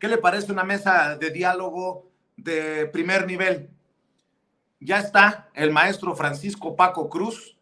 ¿Qué le parece una mesa de diálogo de primer nivel? Ya está el maestro Francisco Paco Cruz,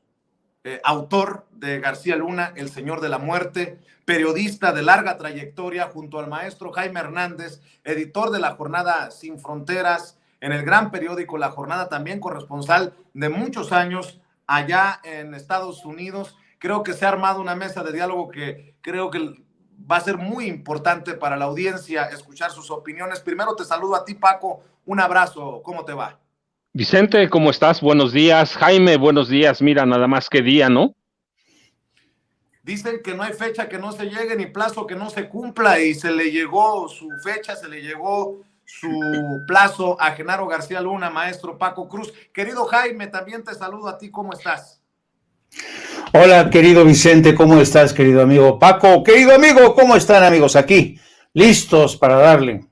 autor de García Luna, El Señor de la Muerte, periodista de larga trayectoria, junto al maestro Jaime Hernández, editor de La Jornada Sin Fronteras, en el gran periódico La Jornada, también corresponsal de muchos años allá en Estados Unidos. Creo que se ha armado una mesa de diálogo que creo que va a ser muy importante para la audiencia escuchar sus opiniones. Primero te saludo a ti, Paco, un abrazo, ¿cómo te va? Vicente, ¿cómo estás? Buenos días. Jaime, buenos días. Mira, nada más que día, ¿no? Dicen que no hay fecha que no se llegue ni plazo que no se cumpla, y se le llegó su fecha, se le llegó su plazo a Genaro García Luna, maestro Paco Cruz. Querido Jaime, también te saludo a ti, ¿cómo estás? Hola, querido Vicente, ¿cómo estás, querido amigo Paco? Querido amigo, ¿cómo están, amigos? Aquí, listos para darle.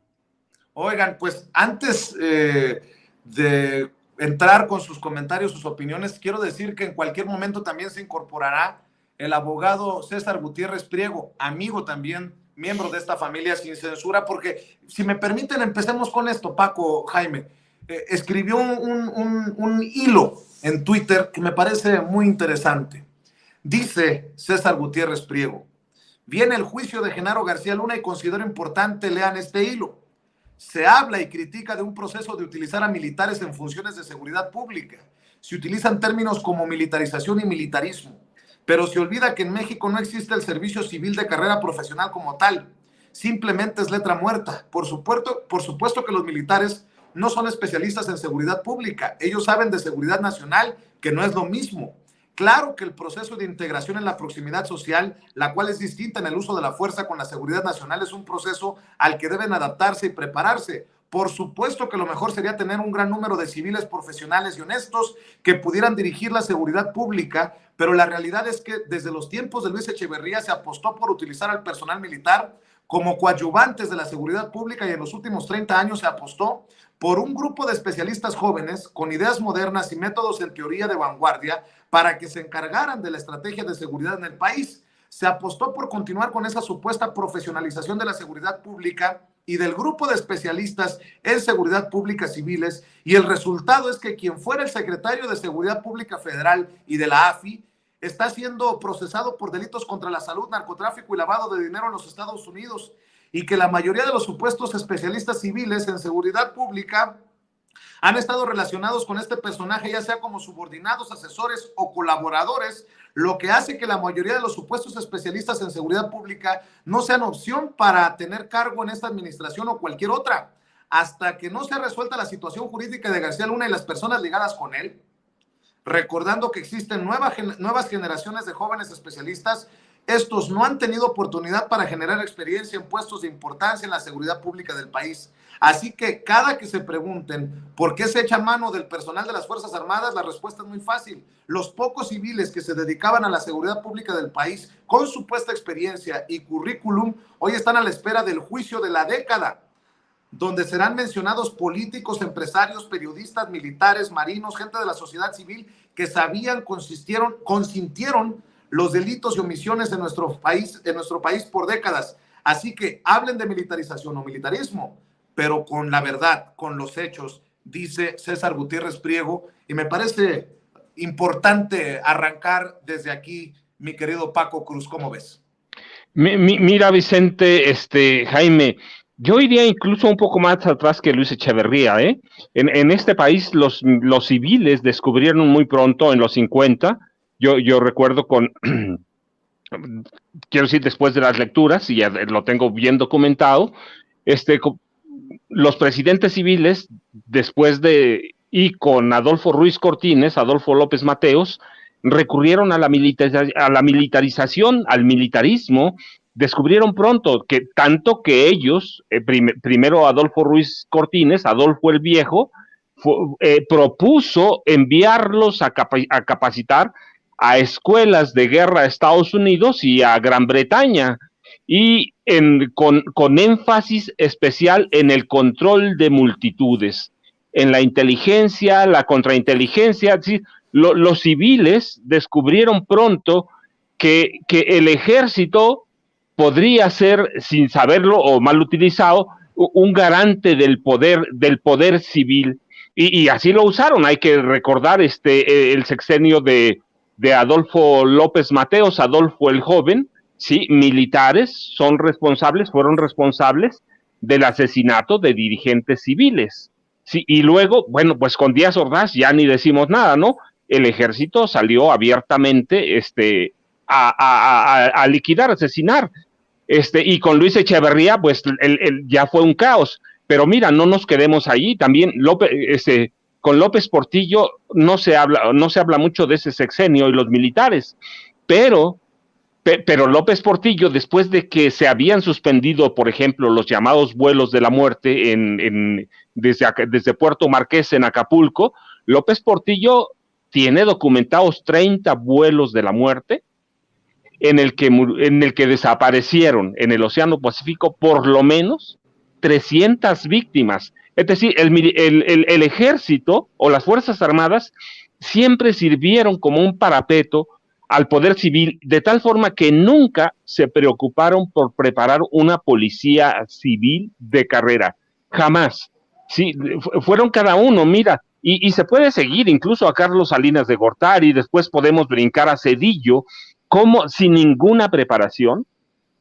Oigan, pues antes de entrar con sus comentarios, sus opiniones, quiero decir que en cualquier momento también se incorporará el abogado César Gutiérrez Priego, amigo también, miembro de esta familia Sin Censura, porque si me permiten, empecemos con esto, Paco, Jaime. Escribió un hilo en Twitter que me parece muy interesante. Dice César Gutiérrez Priego: viene el juicio de Genaro García Luna y considero importante, lean este hilo. Se habla y critica de un proceso de utilizar a militares en funciones de seguridad pública. Se utilizan términos como militarización y militarismo, pero se olvida que en México no existe el servicio civil de carrera profesional como tal. Simplemente es letra muerta. Por supuesto que los militares no son especialistas en seguridad pública. Ellos saben de seguridad nacional, que no es lo mismo. Claro que el proceso de integración en la proximidad social, la cual es distinta en el uso de la fuerza con la seguridad nacional, es un proceso al que deben adaptarse y prepararse. Por supuesto que lo mejor sería tener un gran número de civiles profesionales y honestos que pudieran dirigir la seguridad pública, pero la realidad es que desde los tiempos de Luis Echeverría se apostó por utilizar al personal militar como coadyuvantes de la seguridad pública, y en los últimos 30 años se apostó por un grupo de especialistas jóvenes con ideas modernas y métodos en teoría de vanguardia para que se encargaran de la estrategia de seguridad en el país. Se apostó por continuar con esa supuesta profesionalización de la seguridad pública y del grupo de especialistas en seguridad pública civiles, y el resultado es que quien fuera el secretario de Seguridad Pública Federal y de la AFI está siendo procesado por delitos contra la salud, narcotráfico y lavado de dinero en los Estados Unidos, y que la mayoría de los supuestos especialistas civiles en seguridad pública han estado relacionados con este personaje, ya sea como subordinados, asesores o colaboradores, lo que hace que la mayoría de los supuestos especialistas en seguridad pública no sean opción para tener cargo en esta administración o cualquier otra. Hasta que no sea resuelta la situación jurídica de García Luna y las personas ligadas con él, recordando que existen nuevas generaciones de jóvenes especialistas, estos no han tenido oportunidad para generar experiencia en puestos de importancia en la seguridad pública del país. Así que cada que se pregunten por qué se echa mano del personal de las Fuerzas Armadas, la respuesta es muy fácil. Los pocos civiles que se dedicaban a la seguridad pública del país con supuesta experiencia y currículum hoy están a la espera del juicio de la década, donde serán mencionados políticos, empresarios, periodistas, militares, marinos, gente de la sociedad civil que sabían, consintieron los delitos y omisiones en nuestro país por décadas. Así que hablen de militarización o militarismo, pero con la verdad, con los hechos, dice César Gutiérrez Priego, y me parece importante arrancar desde aquí, mi querido Paco Cruz, ¿cómo ves? Mira, Vicente, Jaime, yo iría incluso un poco más atrás que Luis Echeverría, ¿eh? En este país los civiles descubrieron muy pronto, en los 50, yo recuerdo quiero decir, después de las lecturas, y ya lo tengo bien documentado, los presidentes civiles, y con Adolfo Ruiz Cortines, Adolfo López Mateos, recurrieron a la militarización, al militarismo. Descubrieron pronto que tanto que ellos, primero Adolfo Ruiz Cortines, Adolfo el Viejo, propuso enviarlos a capacitar a escuelas de guerra a Estados Unidos y a Gran Bretaña, y con énfasis especial en el control de multitudes, en la inteligencia, la contrainteligencia. ¿Sí? Los civiles descubrieron pronto que el ejército podría ser, sin saberlo o mal utilizado, un garante del poder civil, y así lo usaron. Hay que recordar el sexenio de Adolfo López Mateos, Adolfo el Joven, sí, militares fueron responsables del asesinato de dirigentes civiles. Sí, y luego, bueno, pues con Díaz Ordaz ya ni decimos nada, ¿no? El ejército salió abiertamente a liquidar, asesinar. Y con Luis Echeverría, pues ya fue un caos. Pero mira, no nos quedemos ahí. También con López Portillo no se habla mucho de ese sexenio y los militares, pero López Portillo, después de que se habían suspendido, por ejemplo, los llamados vuelos de la muerte desde Puerto Marqués en Acapulco, López Portillo tiene documentados 30 vuelos de la muerte en el que desaparecieron en el Océano Pacífico por lo menos 300 víctimas. Es decir, el ejército o las Fuerzas Armadas siempre sirvieron como un parapeto al poder civil, de tal forma que nunca se preocuparon por preparar una policía civil de carrera. Jamás. Sí, fueron cada uno, mira, y se puede seguir incluso a Carlos Salinas de Gortari, después podemos brincar a Zedillo, como sin ninguna preparación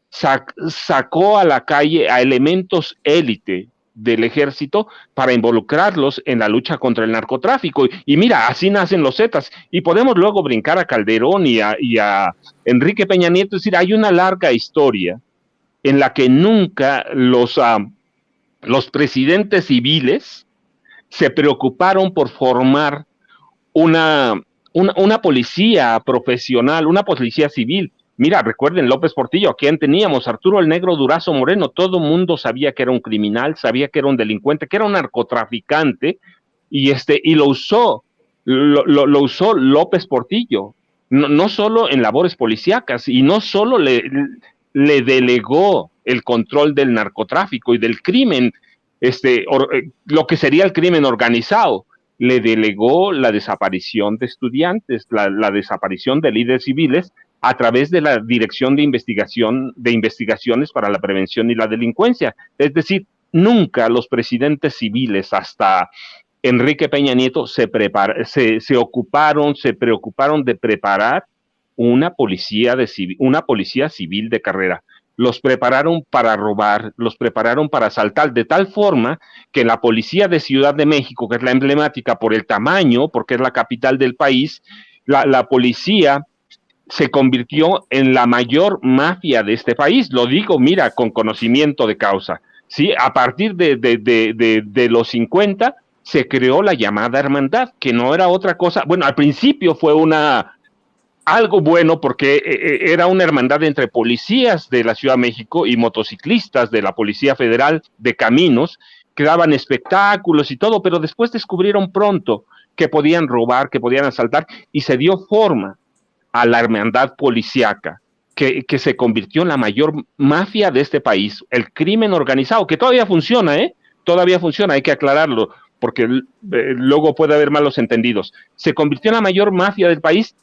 sacó a la calle a elementos élite del ejército para involucrarlos en la lucha contra el narcotráfico. Y mira, así nacen los Zetas. Y podemos luego brincar a Calderón y a Enrique Peña Nieto. Es decir, hay una larga historia en la que nunca los presidentes civiles se preocuparon por formar una policía profesional, una policía civil. Mira, recuerden López Portillo, ¿a quién teníamos? Arturo el Negro Durazo Moreno. Todo el mundo sabía que era un criminal, sabía que era un delincuente, que era un narcotraficante, y lo usó López Portillo, no solo en labores policíacas, y no solo le delegó el control del narcotráfico y del crimen, lo que sería el crimen organizado, le delegó la desaparición de estudiantes, la desaparición de líderes civiles a través de la Dirección de Investigaciones para la Prevención y la Delincuencia. Es decir, nunca los presidentes civiles, hasta Enrique Peña Nieto, se preocuparon de preparar una policía civil de carrera. Los prepararon para robar, los prepararon para asaltar, de tal forma que la policía de Ciudad de México, que es la emblemática por el tamaño, porque es la capital del país, la policía se convirtió en la mayor mafia de este país. Lo digo, mira, con conocimiento de causa. ¿Sí? A partir de los 50 se creó la llamada hermandad, que no era otra cosa. Bueno, al principio fue algo bueno porque era una hermandad entre policías de la Ciudad de México y motociclistas de la Policía Federal de Caminos, que daban espectáculos y todo, pero después descubrieron pronto que podían robar, que podían asaltar, y se dio forma a la hermandad policíaca, que se convirtió en la mayor mafia de este país, el crimen organizado, que todavía funciona, todavía funciona, hay que aclararlo, porque luego puede haber malos entendidos. Se convirtió en la mayor mafia del país,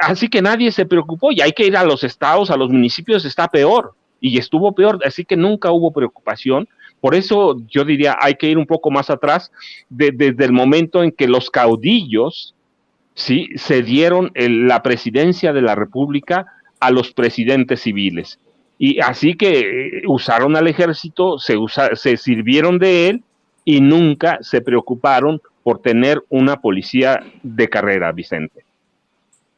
así que nadie se preocupó, y hay que ir a los estados, a los municipios, está peor, y estuvo peor, así que nunca hubo preocupación. Por eso yo diría, hay que ir un poco más atrás, desde el momento en que los caudillos, sí, cedieron la presidencia de la República a los presidentes civiles. Y así que usaron al ejército, se sirvieron de él y nunca se preocuparon por tener una policía de carrera, Vicente.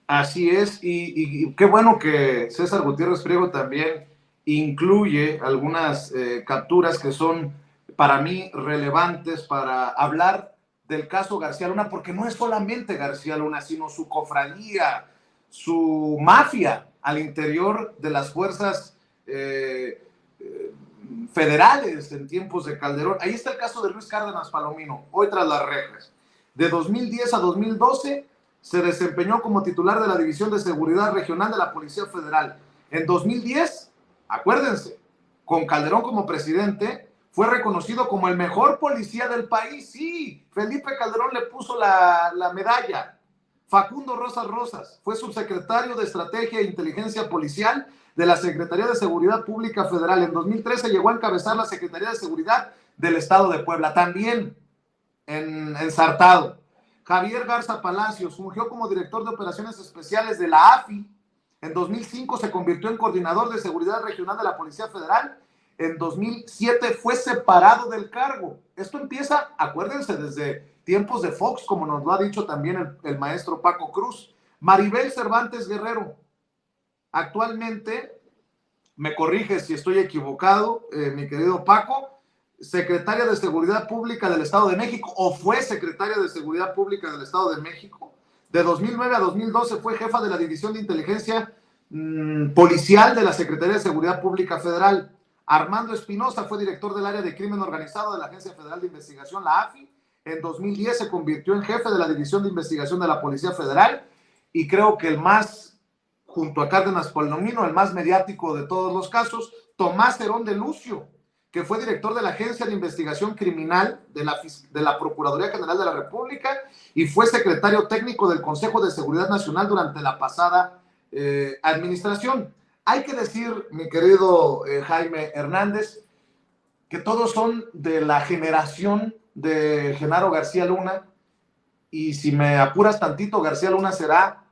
Así es, y qué bueno que César Gutiérrez Priego también incluye algunas capturas que son para mí relevantes para hablar del caso García Luna, porque no es solamente García Luna, sino su cofradía, su mafia al interior de las fuerzas federales en tiempos de Calderón. Ahí está el caso de Luis Cárdenas Palomino, hoy tras las rejas. De 2010 a 2012 se desempeñó como titular de la División de Seguridad Regional de la Policía Federal. En 2010, acuérdense, con Calderón como presidente, fue reconocido como el mejor policía del país. Sí, Felipe Calderón le puso la medalla. Facundo Rosas Rosas fue subsecretario de Estrategia e Inteligencia Policial de la Secretaría de Seguridad Pública Federal. En 2013 llegó a encabezar la Secretaría de Seguridad del Estado de Puebla, también ensartado. Javier Garza Palacios fungió como director de operaciones especiales de la AFI. En 2005 se convirtió en coordinador de seguridad regional de la Policía Federal. En 2007 fue separado del cargo. Esto empieza, acuérdense, desde tiempos de Fox, como nos lo ha dicho también el maestro Paco Cruz. Maribel Cervantes Guerrero, actualmente, me corrige si estoy equivocado, mi querido Paco, secretaria de Seguridad Pública del Estado de México, o fue secretaria de Seguridad Pública del Estado de México. De 2009 a 2012 fue jefa de la División de Inteligencia Policial de la Secretaría de Seguridad Pública Federal. Armando Espinosa fue director del área de crimen organizado de la Agencia Federal de Investigación, la AFI. En 2010 se convirtió en jefe de la División de Investigación de la Policía Federal, y creo que el más, junto a Cárdenas Palomino, el más mediático de todos los casos, Tomás Herón de Lucio, que fue director de la Agencia de Investigación Criminal de la Procuraduría General de la República y fue secretario técnico del Consejo de Seguridad Nacional durante la pasada administración. Hay que decir, mi querido Jaime Hernández, que todos son de la generación de Genaro García Luna, y si me apuras tantito, García Luna será,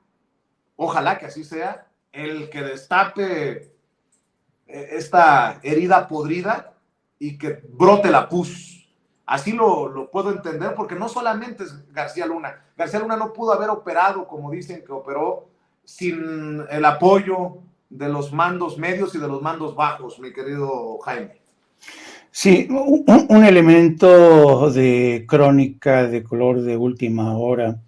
ojalá que así sea, el que destape esta herida podrida y que brote la pus. Así lo puedo entender, porque no solamente es García Luna. García Luna no pudo haber operado, como dicen que operó, sin el apoyo de los mandos medios y de los mandos bajos, mi querido Jaime. Sí, un elemento de crónica de color de última hora,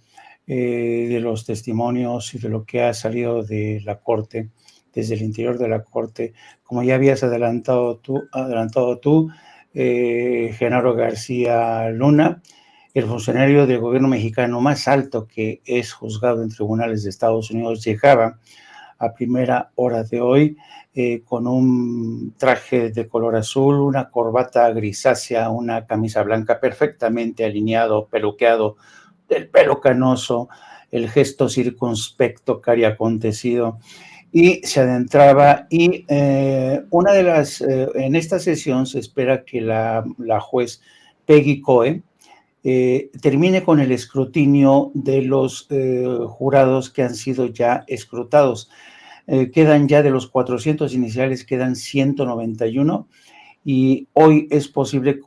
de los testimonios y de lo que ha salido de la Corte, desde el interior de la Corte, como ya habías adelantado tú, Genaro García Luna, el funcionario del gobierno mexicano más alto que es juzgado en tribunales de Estados Unidos, llegaba a primera hora de hoy con un traje de color azul, una corbata grisácea, una camisa blanca perfectamente alineado, peluqueado, el pelo canoso, el gesto circunspecto que había acontecido, y se adentraba. Y una de las, en esta sesión se espera que la juez Peggy Coe termine con el escrutinio de los jurados que han sido ya escrutados. Quedan ya de los 400 iniciales, quedan 191, y hoy es posible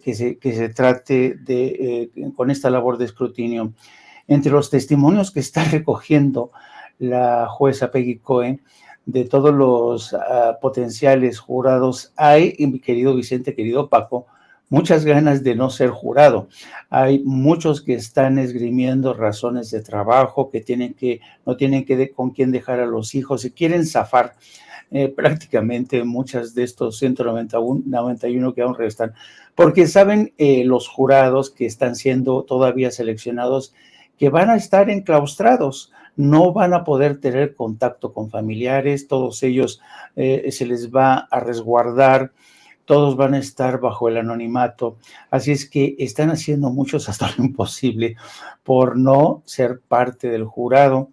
que se trate de, con esta labor de escrutinio. Entre los testimonios que está recogiendo la jueza Peggy Coe de todos los potenciales jurados, hay, mi querido Vicente, querido Paco, muchas ganas de no ser jurado. Hay muchos que están esgrimiendo razones de trabajo, que no tienen con quién dejar a los hijos y quieren zafar. Prácticamente muchas de estos 191 que aún restan, porque saben los jurados que están siendo todavía seleccionados que van a estar enclaustrados, no van a poder tener contacto con familiares, todos ellos se les va a resguardar, todos van a estar bajo el anonimato, así es que están haciendo muchos hasta lo imposible por no ser parte del jurado.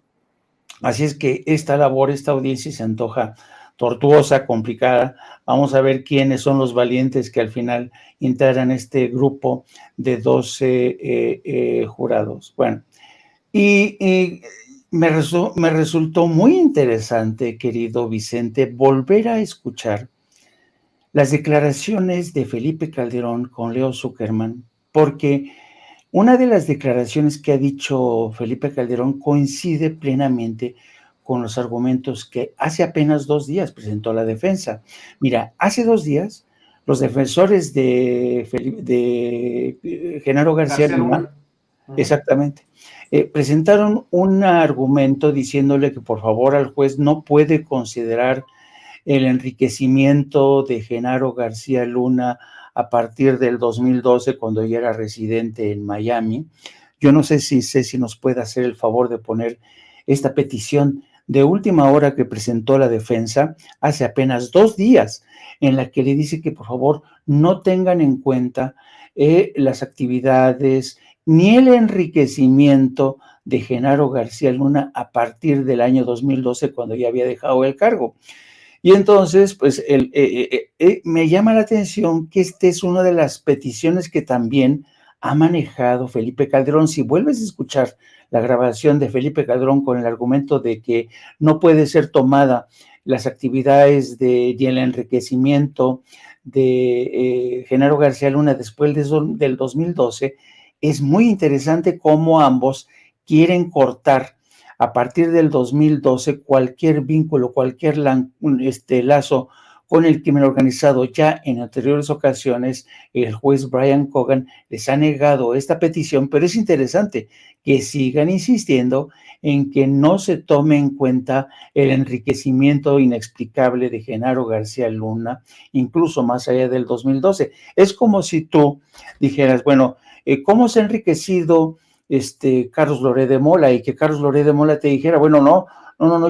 Así es que esta labor, esta audiencia se antoja tortuosa, complicada. Vamos a ver quiénes son los valientes que al final integran este grupo de 12 jurados. Bueno, y me resultó muy interesante, querido Vicente, volver a escuchar las declaraciones de Felipe Calderón con Leo Zuckerman, porque una de las declaraciones que ha dicho Felipe Calderón coincide plenamente con los argumentos que hace apenas 2 días presentó la defensa. Mira, hace 2 días los defensores de Genaro García Luna, exactamente, presentaron un argumento diciéndole que por favor al juez no puede considerar el enriquecimiento de Genaro García Luna a partir del 2012, cuando ya era residente en Miami. Yo no sé si Ceci nos puede hacer el favor de poner esta petición de última hora que presentó la defensa hace apenas 2 días, en la que le dice que por favor no tengan en cuenta las actividades ni el enriquecimiento de Genaro García Luna a partir del año 2012, cuando ya había dejado el cargo. Y entonces, pues, me llama la atención que esta es una de las peticiones que también ha manejado Felipe Calderón. Si vuelves a escuchar la grabación de Felipe Calderón con el argumento de que no puede ser tomada las actividades y el enriquecimiento de Genaro García Luna después del 2012, es muy interesante cómo ambos quieren cortar a partir del 2012 cualquier vínculo, cualquier lazo con el crimen organizado. Ya en anteriores ocasiones el juez Brian Cogan les ha negado esta petición, pero es interesante que sigan insistiendo en que no se tome en cuenta el enriquecimiento inexplicable de Genaro García Luna, incluso más allá del 2012. Es como si tú dijeras, bueno, ¿cómo se ha enriquecido Carlos Loret de Mola? Y que Carlos Loret de Mola te dijera, bueno, no,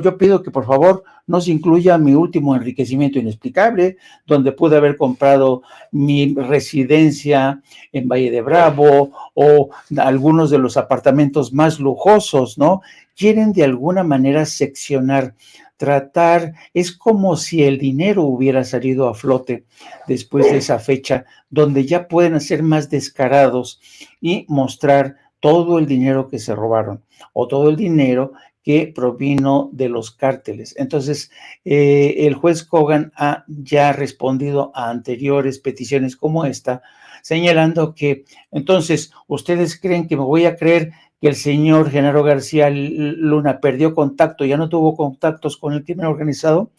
yo pido que por favor no se incluya mi último enriquecimiento inexplicable, donde pude haber comprado mi residencia en Valle de Bravo o algunos de los apartamentos más lujosos, ¿no? Quieren de alguna manera seccionar, tratar, es como si el dinero hubiera salido a flote después de esa fecha, donde ya pueden ser más descarados y mostrar todo el dinero que se robaron o todo el dinero que provino de los cárteles. Entonces, el juez Cogan ha ya respondido a anteriores peticiones como esta, señalando que, entonces, ¿ustedes creen que me voy a creer que el señor Genaro García Luna perdió contacto, ya no tuvo contactos con el crimen organizado?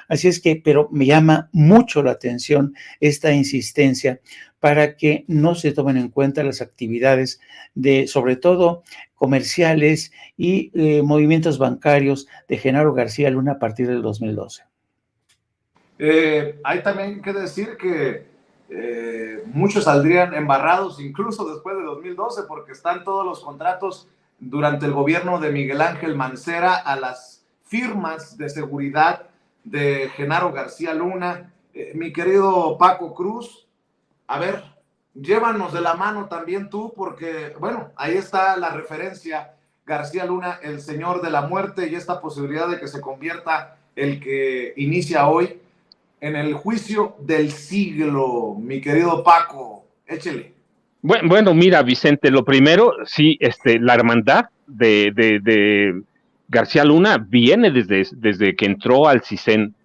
Así es que, pero me llama mucho la atención esta insistencia para que no se tomen en cuenta las actividades de, sobre todo, comerciales y movimientos bancarios de Genaro García Luna a partir del 2012. Hay también que decir que muchos saldrían embarrados incluso después de 2012 porque están todos los contratos durante el gobierno de Miguel Ángel Mancera a las firmas de seguridad de Genaro García Luna. Mi querido Paco Cruz, a ver, llévanos de la mano también tú, porque, bueno, ahí está la referencia, García Luna, el señor de la muerte, y esta posibilidad de que se convierta el que inicia hoy en el juicio del siglo. Mi querido Paco, échele. Bueno, mira, Vicente, lo primero, sí, la hermandad de García Luna viene desde que entró al CISEN.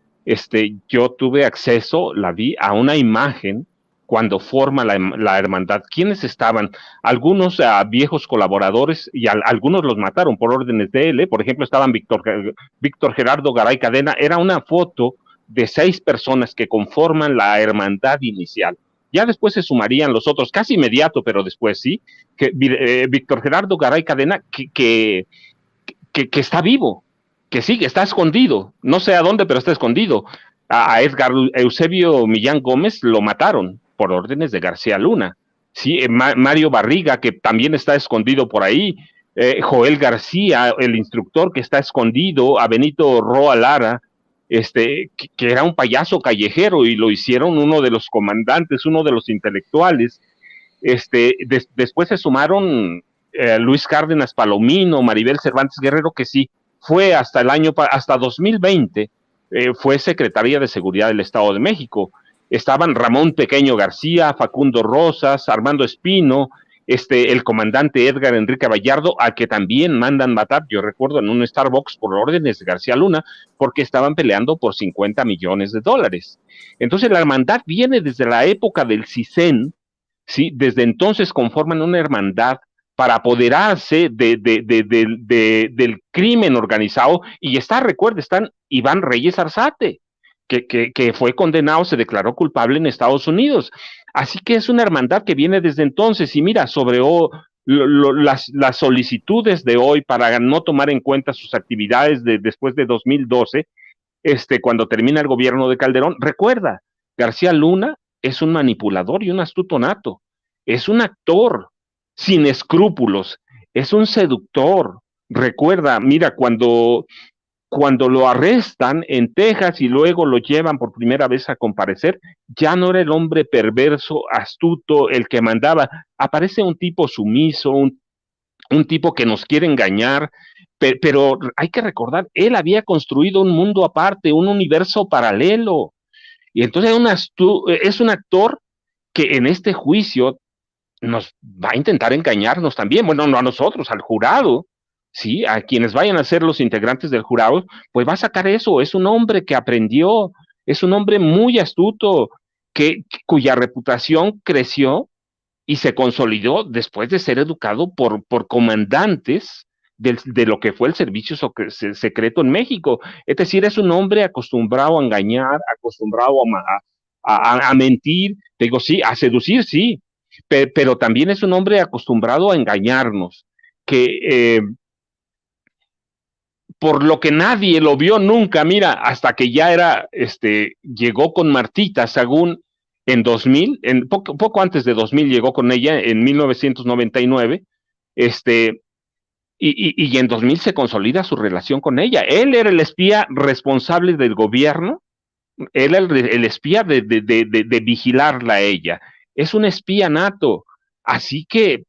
Yo tuve acceso, la vi, a una imagen cuando forma la hermandad. ¿Quiénes estaban? Algunos viejos colaboradores y algunos los mataron por órdenes de él. Por ejemplo, estaban Víctor Gerardo Garay Cadena. Era una foto de 6 personas que conforman la hermandad inicial. Ya después se sumarían los otros, casi inmediato, pero después sí, que Víctor Gerardo Garay Cadena, que está vivo, que sigue, está escondido, no sé a dónde, pero está escondido. A Edgar Eusebio Millán Gómez lo mataron por órdenes de García Luna. Sí, Mario Barriga, que también está escondido por ahí, Joel García, el instructor que está escondido, a Benito Roa Lara, que era un payaso callejero y lo hicieron uno de los comandantes, uno de los intelectuales. Después se sumaron Luis Cárdenas Palomino, Maribel Cervantes Guerrero, que sí fue hasta hasta 2020, fue secretaria de Seguridad del Estado de México. Estaban Ramón Pequeño García, Facundo Rosas, Armando Espino, el comandante Edgar Enrique Vallardo, al que también mandan matar, yo recuerdo, en un Starbucks por órdenes de García Luna, porque estaban peleando por $50 millones. Entonces la hermandad viene desde la época del CISEN, ¿sí? Desde entonces conforman una hermandad para apoderarse del crimen organizado, y están Iván Reyes Arzate, que fue condenado, se declaró culpable en Estados Unidos. Así que es una hermandad que viene desde entonces, y mira, sobre las solicitudes de hoy para no tomar en cuenta sus actividades después de 2012, cuando termina el gobierno de Calderón, recuerda, García Luna es un manipulador y un astuto nato, es un actor sin escrúpulos, es un seductor. Recuerda, mira, cuando lo arrestan en Texas y luego lo llevan por primera vez a comparecer, ya no era el hombre perverso, astuto, el que mandaba. Aparece un tipo sumiso, un tipo que nos quiere engañar, pero hay que recordar, él había construido un mundo aparte, un universo paralelo, y entonces es un actor que en este juicio nos va a intentar engañarnos también, bueno, no a nosotros, al jurado, ¿sí? A quienes vayan a ser los integrantes del jurado, pues va a sacar eso, es un hombre que aprendió, es un hombre muy astuto, cuya reputación creció y se consolidó después de ser educado por comandantes de lo que fue el servicio secreto en México. Es decir, es un hombre acostumbrado a engañar, acostumbrado a mentir, te digo, sí, a seducir, sí, pero también es un hombre acostumbrado a engañarnos, que por lo que nadie lo vio nunca, mira, hasta que ya llegó con Martita Sagún en 2000, poco antes de 2000 llegó con ella, en 1999, y en 2000 se consolida su relación con ella. Él era el espía responsable del gobierno, él era el espía de vigilarla a ella. Es un espía nato, así que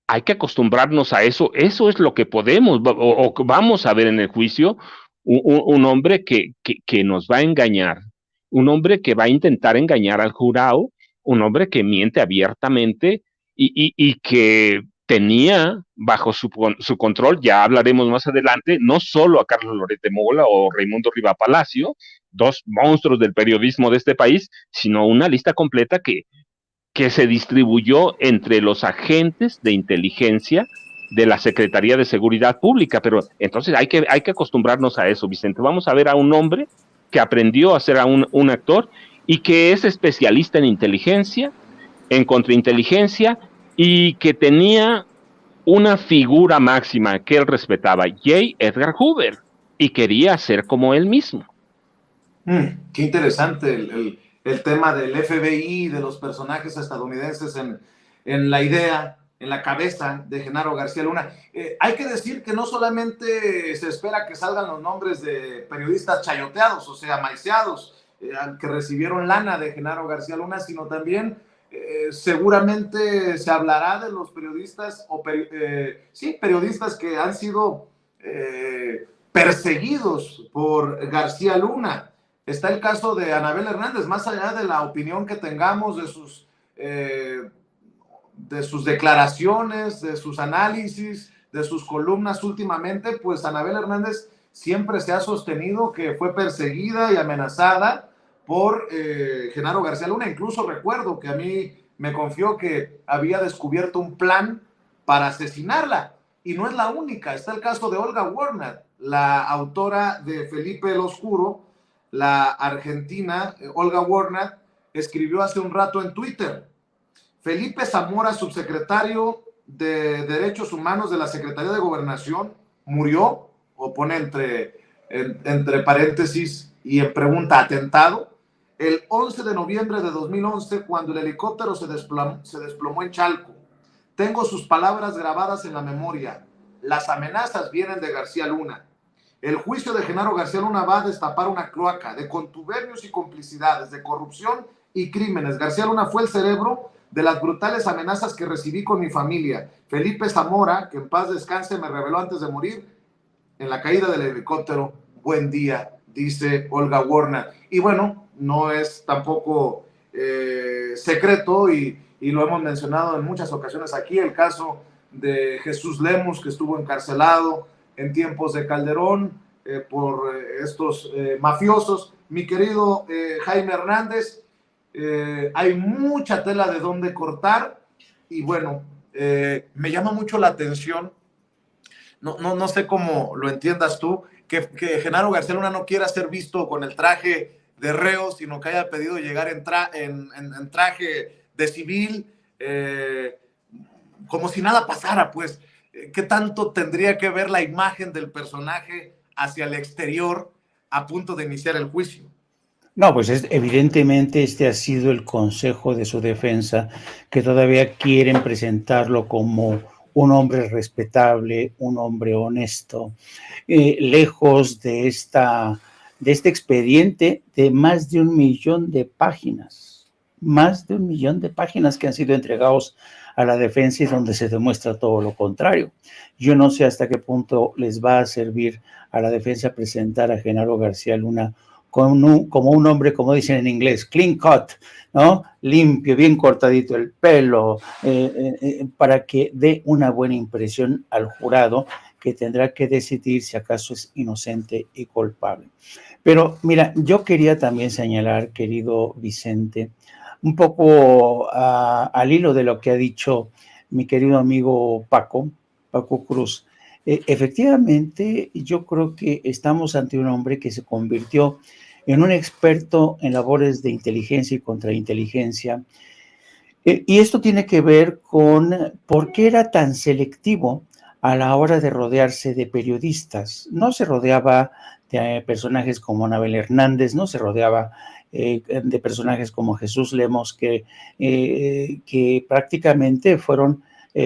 hay que acostumbrarnos a eso. Eso es lo que podemos o vamos a ver en el juicio, un hombre que nos va a engañar, un hombre que va a intentar engañar al jurado, un hombre que miente abiertamente y que tenía bajo su control, ya hablaremos más adelante, no solo a Carlos Loret de Mola o Raimundo Riva Palacio, dos monstruos del periodismo de este país, sino una lista completa que se distribuyó entre los agentes de inteligencia de la Secretaría de Seguridad Pública. Pero entonces hay que acostumbrarnos a eso, Vicente. Vamos a ver a un hombre que aprendió a ser un actor y que es especialista en inteligencia, en contrainteligencia, y que tenía una figura máxima que él respetaba, J. Edgar Hoover, y quería ser como él mismo. Qué interesante el tema del FBI, de los personajes estadounidenses en la idea, en la cabeza de Genaro García Luna. Hay que decir que no solamente se espera que salgan los nombres de periodistas chayoteados, o sea, maiceados, que recibieron lana de Genaro García Luna, sino también seguramente se hablará de los periodistas, periodistas que han sido perseguidos por García Luna. Está el caso de Anabel Hernández, más allá de la opinión que tengamos de sus declaraciones, de sus análisis, de sus columnas últimamente, pues Anabel Hernández siempre se ha sostenido que fue perseguida y amenazada por Genaro García Luna. Incluso recuerdo que a mí me confió que había descubierto un plan para asesinarla. Y no es la única. Está el caso de Olga Warner, la autora de Felipe el Oscuro. La argentina Olga Warner escribió hace un rato en Twitter: Felipe Zamora, subsecretario de Derechos Humanos de la Secretaría de Gobernación, murió, o pone entre paréntesis y en pregunta, atentado, el 11 de noviembre de 2011, cuando el helicóptero se desplomó en Chalco. Tengo sus palabras grabadas en la memoria. Las amenazas vienen de García Luna. El juicio de Genaro García Luna va a destapar una cloaca de contubernios y complicidades, de corrupción y crímenes. García Luna fue el cerebro de las brutales amenazas que recibí con mi familia. Felipe Zamora, que en paz descanse, me reveló antes de morir en la caída del helicóptero. Buen día, dice Olga Warner. Y bueno, no es tampoco secreto y lo hemos mencionado en muchas ocasiones aquí, el caso de Jesús Lemus, que estuvo encarcelado en tiempos de Calderón por estos mafiosos. Mi querido Jaime Hernández, hay mucha tela de dónde cortar y bueno, me llama mucho la atención, no sé cómo lo entiendas tú, que Genaro García Luna no quiera ser visto con el traje de reo, sino que haya pedido llegar en traje de civil, como si nada pasara, pues. ¿Qué tanto tendría que ver la imagen del personaje hacia el exterior a punto de iniciar el juicio? No, pues evidentemente este ha sido el consejo de su defensa, que todavía quieren presentarlo como un hombre respetable, un hombre honesto, lejos de este expediente de más de 1 millón de páginas. más de 1 millón de páginas que han sido entregados a la defensa y donde se demuestra todo lo contrario. Yo no sé hasta qué punto les va a servir a la defensa presentar a Genaro García Luna como un hombre, como dicen en inglés, clean cut, ¿no? Limpio, bien cortadito el pelo, para que dé una buena impresión al jurado, que tendrá que decidir si acaso es inocente y culpable. Pero mira, yo quería también señalar, querido Vicente, un poco al hilo de lo que ha dicho mi querido amigo Paco Cruz. Efectivamente, yo creo que estamos ante un hombre que se convirtió en un experto en labores de inteligencia y contrainteligencia. Y esto tiene que ver con por qué era tan selectivo a la hora de rodearse de periodistas. No se rodeaba de personajes como Anabel Hernández, no se rodeaba de personajes como Jesús Lemos, que prácticamente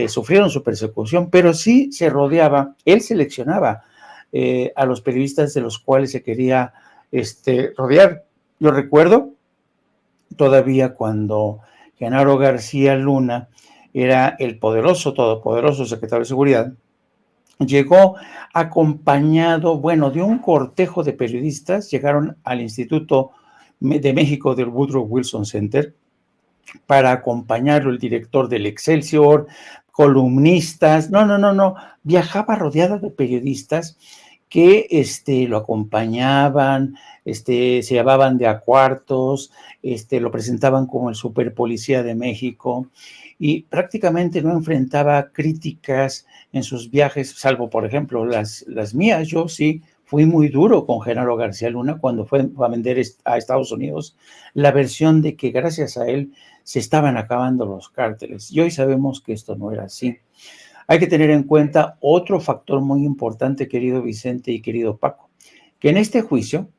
sufrieron su persecución, pero sí se rodeaba, él seleccionaba a los periodistas de los cuales se quería rodear. Yo recuerdo todavía cuando Genaro García Luna era el poderoso, todopoderoso secretario de Seguridad, llegó acompañado, bueno, de un cortejo de periodistas, llegaron al Instituto de México del Woodrow Wilson Center para acompañarlo, el director del Excelsior, columnistas, no, viajaba rodeada de periodistas que lo acompañaban, se llevaban de a cuartos, lo presentaban como el superpolicía de México, y prácticamente no enfrentaba críticas en sus viajes, salvo, por ejemplo, las mías. Yo sí fui muy duro con Genaro García Luna cuando fue a vender a Estados Unidos la versión de que gracias a él se estaban acabando los cárteles. Y hoy sabemos que esto no era así. Hay que tener en cuenta otro factor muy importante, querido Vicente y querido Paco, que en este juicio,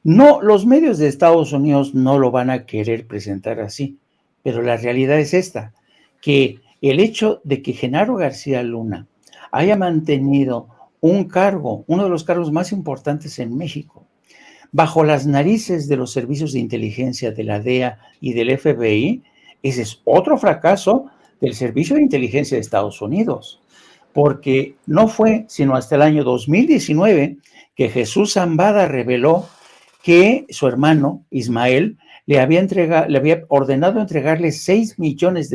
los medios de Estados Unidos no lo van a querer presentar así, pero la realidad es esta, que el hecho de que Genaro García Luna haya mantenido un cargo, uno de los cargos más importantes en México, bajo las narices de los servicios de inteligencia de la DEA y del FBI, ese es otro fracaso del Servicio de Inteligencia de Estados Unidos, porque no fue sino hasta el año 2019 que Jesús Zambada reveló que su hermano Ismael le había ordenado entregarle $6 millones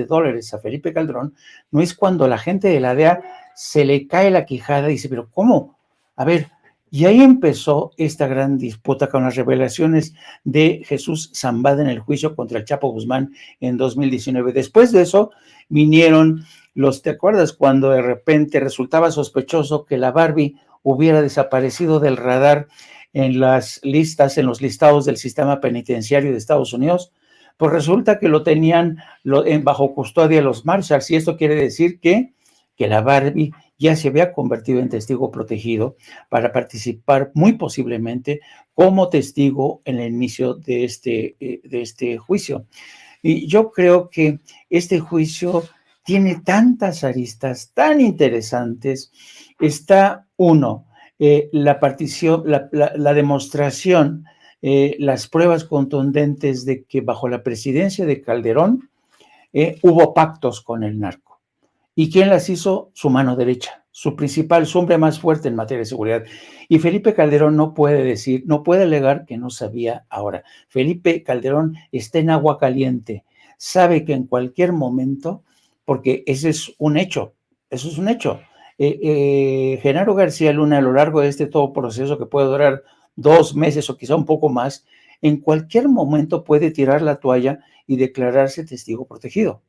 a Felipe Calderón. No es cuando la gente de la DEA se le cae la quijada y dice, pero ¿cómo? A ver, y ahí empezó esta gran disputa con las revelaciones de Jesús Zambada en el juicio contra el Chapo Guzmán en 2019. Después de eso vinieron ¿te acuerdas cuando de repente resultaba sospechoso que la Barbie hubiera desaparecido del radar en las listas, en los listados del sistema penitenciario de Estados Unidos? Pues resulta que lo tenían bajo custodia los Marshalls, y esto quiere decir que la Barbie ya se había convertido en testigo protegido para participar muy posiblemente como testigo en el inicio de este juicio. Y yo creo que este juicio tiene tantas aristas tan interesantes. Está la demostración, las pruebas contundentes de que bajo la presidencia de Calderón hubo pactos con el narco. ¿Y quién las hizo? Su mano derecha, su hombre más fuerte en materia de seguridad. Y Felipe Calderón no puede alegar que no sabía ahora. Felipe Calderón está en agua caliente, sabe que en cualquier momento, porque ese es un hecho, Genaro García Luna, a lo largo de todo proceso que puede durar 2 meses o quizá un poco más, en cualquier momento puede tirar la toalla y declararse testigo protegido.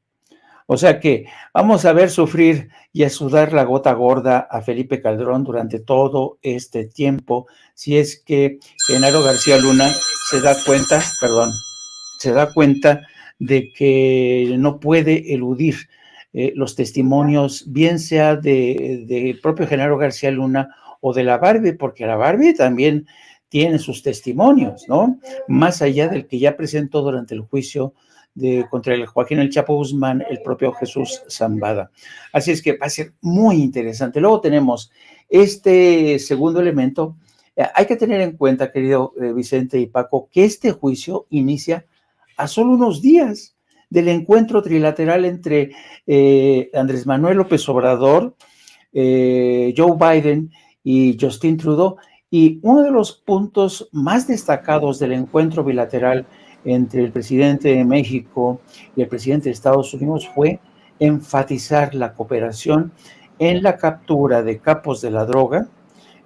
O sea que vamos a ver sufrir y a sudar la gota gorda a Felipe Calderón durante todo este tiempo, si es que Genaro García Luna se da cuenta de que no puede eludir los testimonios, bien sea de propio Genaro García Luna o de la Barbie, porque la Barbie también tiene sus testimonios, ¿no? Más allá del que ya presentó durante el juicio contra el Joaquín El Chapo Guzmán, el propio Jesús Zambada. Así es que va a ser muy interesante. Luego tenemos este segundo elemento. Hay que tener en cuenta, querido Vicente y Paco, que este juicio inicia a solo unos días del encuentro trilateral entre Andrés Manuel López Obrador, Joe Biden y Justin Trudeau. Y uno de los puntos más destacados del encuentro bilateral entre el presidente de México y el presidente de Estados Unidos fue enfatizar la cooperación en la captura de capos de la droga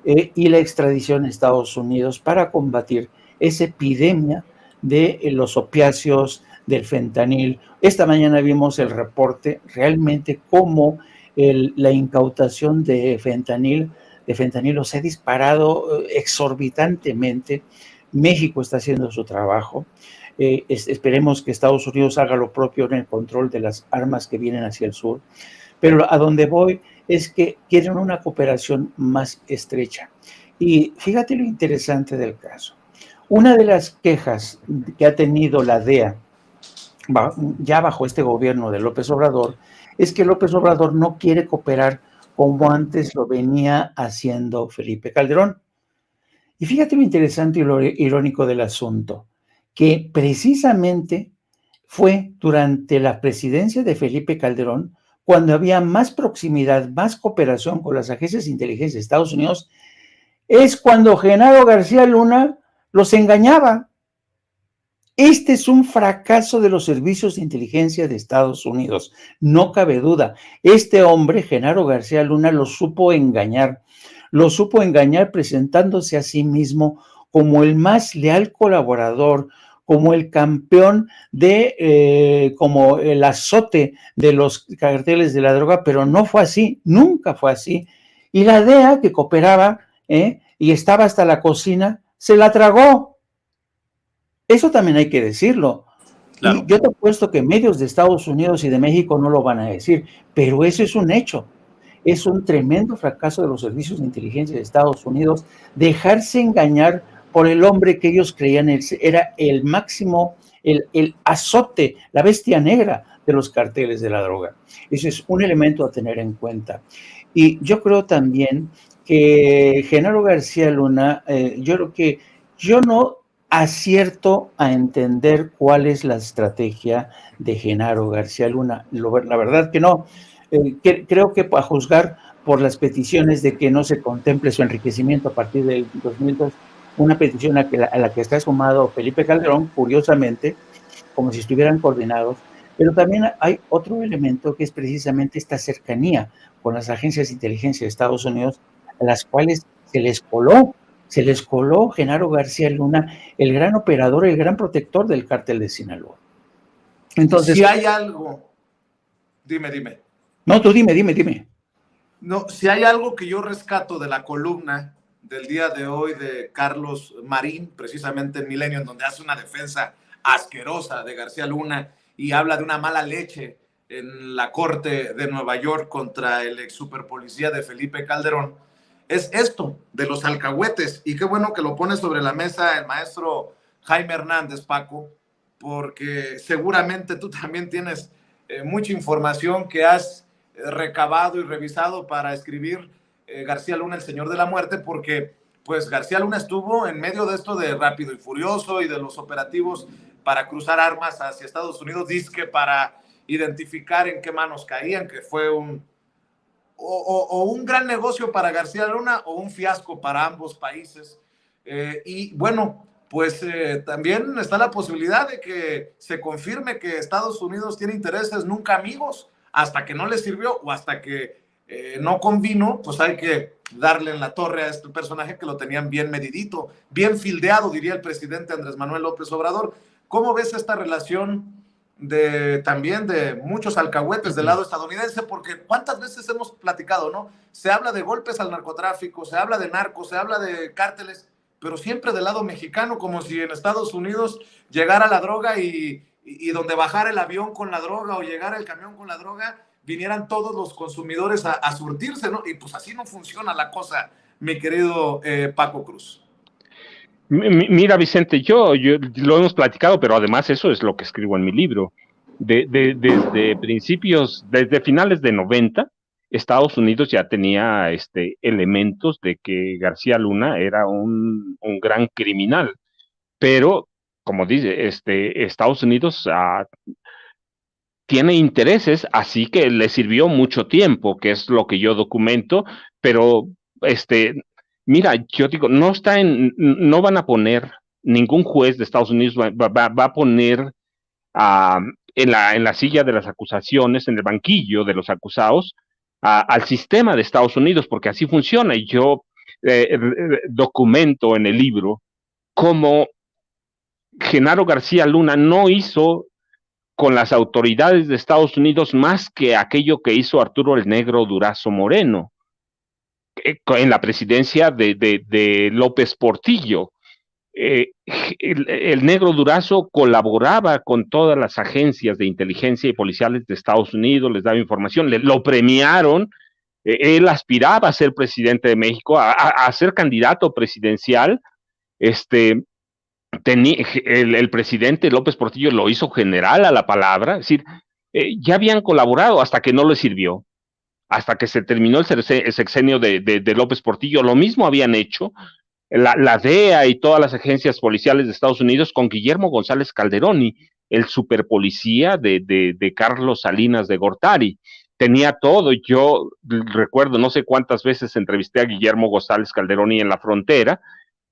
y la extradición a Estados Unidos para combatir esa epidemia de los opiáceos, del fentanil. Esta mañana vimos el reporte realmente cómo la incautación de fentanilo se ha disparado exorbitantemente. México está haciendo su trabajo. Esperemos que Estados Unidos haga lo propio en el control de las armas que vienen hacia el sur. Pero a donde voy es que quieren una cooperación más estrecha. Y fíjate lo interesante del caso. Una de las quejas que ha tenido la DEA ya bajo este gobierno de López Obrador es que López Obrador no quiere cooperar como antes lo venía haciendo Felipe Calderón. Y fíjate lo interesante y lo irónico del asunto, que precisamente fue durante la presidencia de Felipe Calderón cuando había más proximidad, más cooperación con las agencias de inteligencia de Estados Unidos, es cuando Genaro García Luna los engañaba. Este es un fracaso de los servicios de inteligencia de Estados Unidos, no cabe duda. Este hombre, Genaro García Luna, lo supo engañar presentándose a sí mismo como el más leal colaborador, como el campeón como el azote de los carteles de la droga, pero no fue así, nunca fue así. Y la DEA, que cooperaba y estaba hasta la cocina, se la tragó. Eso también hay que decirlo. Claro. Y yo te apuesto que medios de Estados Unidos y de México no lo van a decir, pero eso es un hecho. Es un tremendo fracaso de los servicios de inteligencia de Estados Unidos dejarse engañar por el hombre que ellos creían era el máximo, el azote, la bestia negra de los carteles de la droga. Eso es un elemento a tener en cuenta. Y yo creo también que Genaro García Luna, yo no acierto a entender cuál es la estrategia de Genaro García Luna. La verdad que no. Creo que a juzgar por las peticiones de que no se contemple su enriquecimiento a partir del 2002, una petición a la que está sumado Felipe Calderón, curiosamente, como si estuvieran coordinados, pero también hay otro elemento que es precisamente esta cercanía con las agencias de inteligencia de Estados Unidos, a las cuales se les coló Genaro García Luna, el gran operador, el gran protector del cártel de Sinaloa. Entonces, si hay algo, dime. No, tú dime. No, si hay algo que yo rescato de la columna del día de hoy de Carlos Marín, precisamente en Milenio, en donde hace una defensa asquerosa de García Luna y habla de una mala leche en la corte de Nueva York contra el ex superpolicía de Felipe Calderón, es esto de los alcahuetes. Y qué bueno que lo pone sobre la mesa el maestro Jaime Hernández, Paco, porque seguramente tú también tienes mucha información que has recabado y revisado para escribir García Luna, el Señor de la Muerte, porque pues García Luna estuvo en medio de esto de Rápido y Furioso y de los operativos para cruzar armas hacia Estados Unidos, dizque para identificar en qué manos caían, que fue un gran negocio para García Luna o un fiasco para ambos países. Y bueno, pues también está la posibilidad de que se confirme que Estados Unidos tiene intereses nunca amigos, hasta que no le sirvió o hasta que no convino, pues hay que darle en la torre a este personaje que lo tenían bien medidito, bien fildeado, diría el presidente Andrés Manuel López Obrador. ¿Cómo ves esta relación también de muchos alcahuetes del lado estadounidense? Porque cuántas veces hemos platicado, ¿no? Se habla de golpes al narcotráfico, se habla de narcos, se habla de cárteles, pero siempre del lado mexicano, como si en Estados Unidos llegara la droga y donde bajara el avión con la droga o llegara el camión con la droga, vinieran todos los consumidores a surtirse, ¿no? Y pues así no funciona la cosa, mi querido Paco Cruz. Mira, Vicente, yo lo hemos platicado, pero además eso es lo que escribo en mi libro. Desde finales de 90, Estados Unidos ya tenía elementos de que García Luna era un gran criminal, pero como dice, Estados Unidos tiene intereses, así que le sirvió mucho tiempo, que es lo que yo documento, pero mira, yo digo, no van a poner, ningún juez de Estados Unidos va a poner en la silla de las acusaciones, en el banquillo de los acusados, al sistema de Estados Unidos, porque así funciona. Y yo documento en el libro cómo Genaro García Luna no hizo con las autoridades de Estados Unidos más que aquello que hizo Arturo el Negro Durazo Moreno en la presidencia de López Portillo. El Negro Durazo colaboraba con todas las agencias de inteligencia y policiales de Estados Unidos, les daba información, lo premiaron, él aspiraba a ser presidente de México, a ser candidato presidencial, el presidente López Portillo lo hizo general a la palabra, es decir, ya habían colaborado hasta que no le sirvió, hasta que se terminó el sexenio de López Portillo, lo mismo habían hecho la DEA y todas las agencias policiales de Estados Unidos con Guillermo González Calderoni, el superpolicía de Carlos Salinas de Gortari. Tenía todo. Yo recuerdo, no sé cuántas veces entrevisté a Guillermo González Calderoni en la frontera,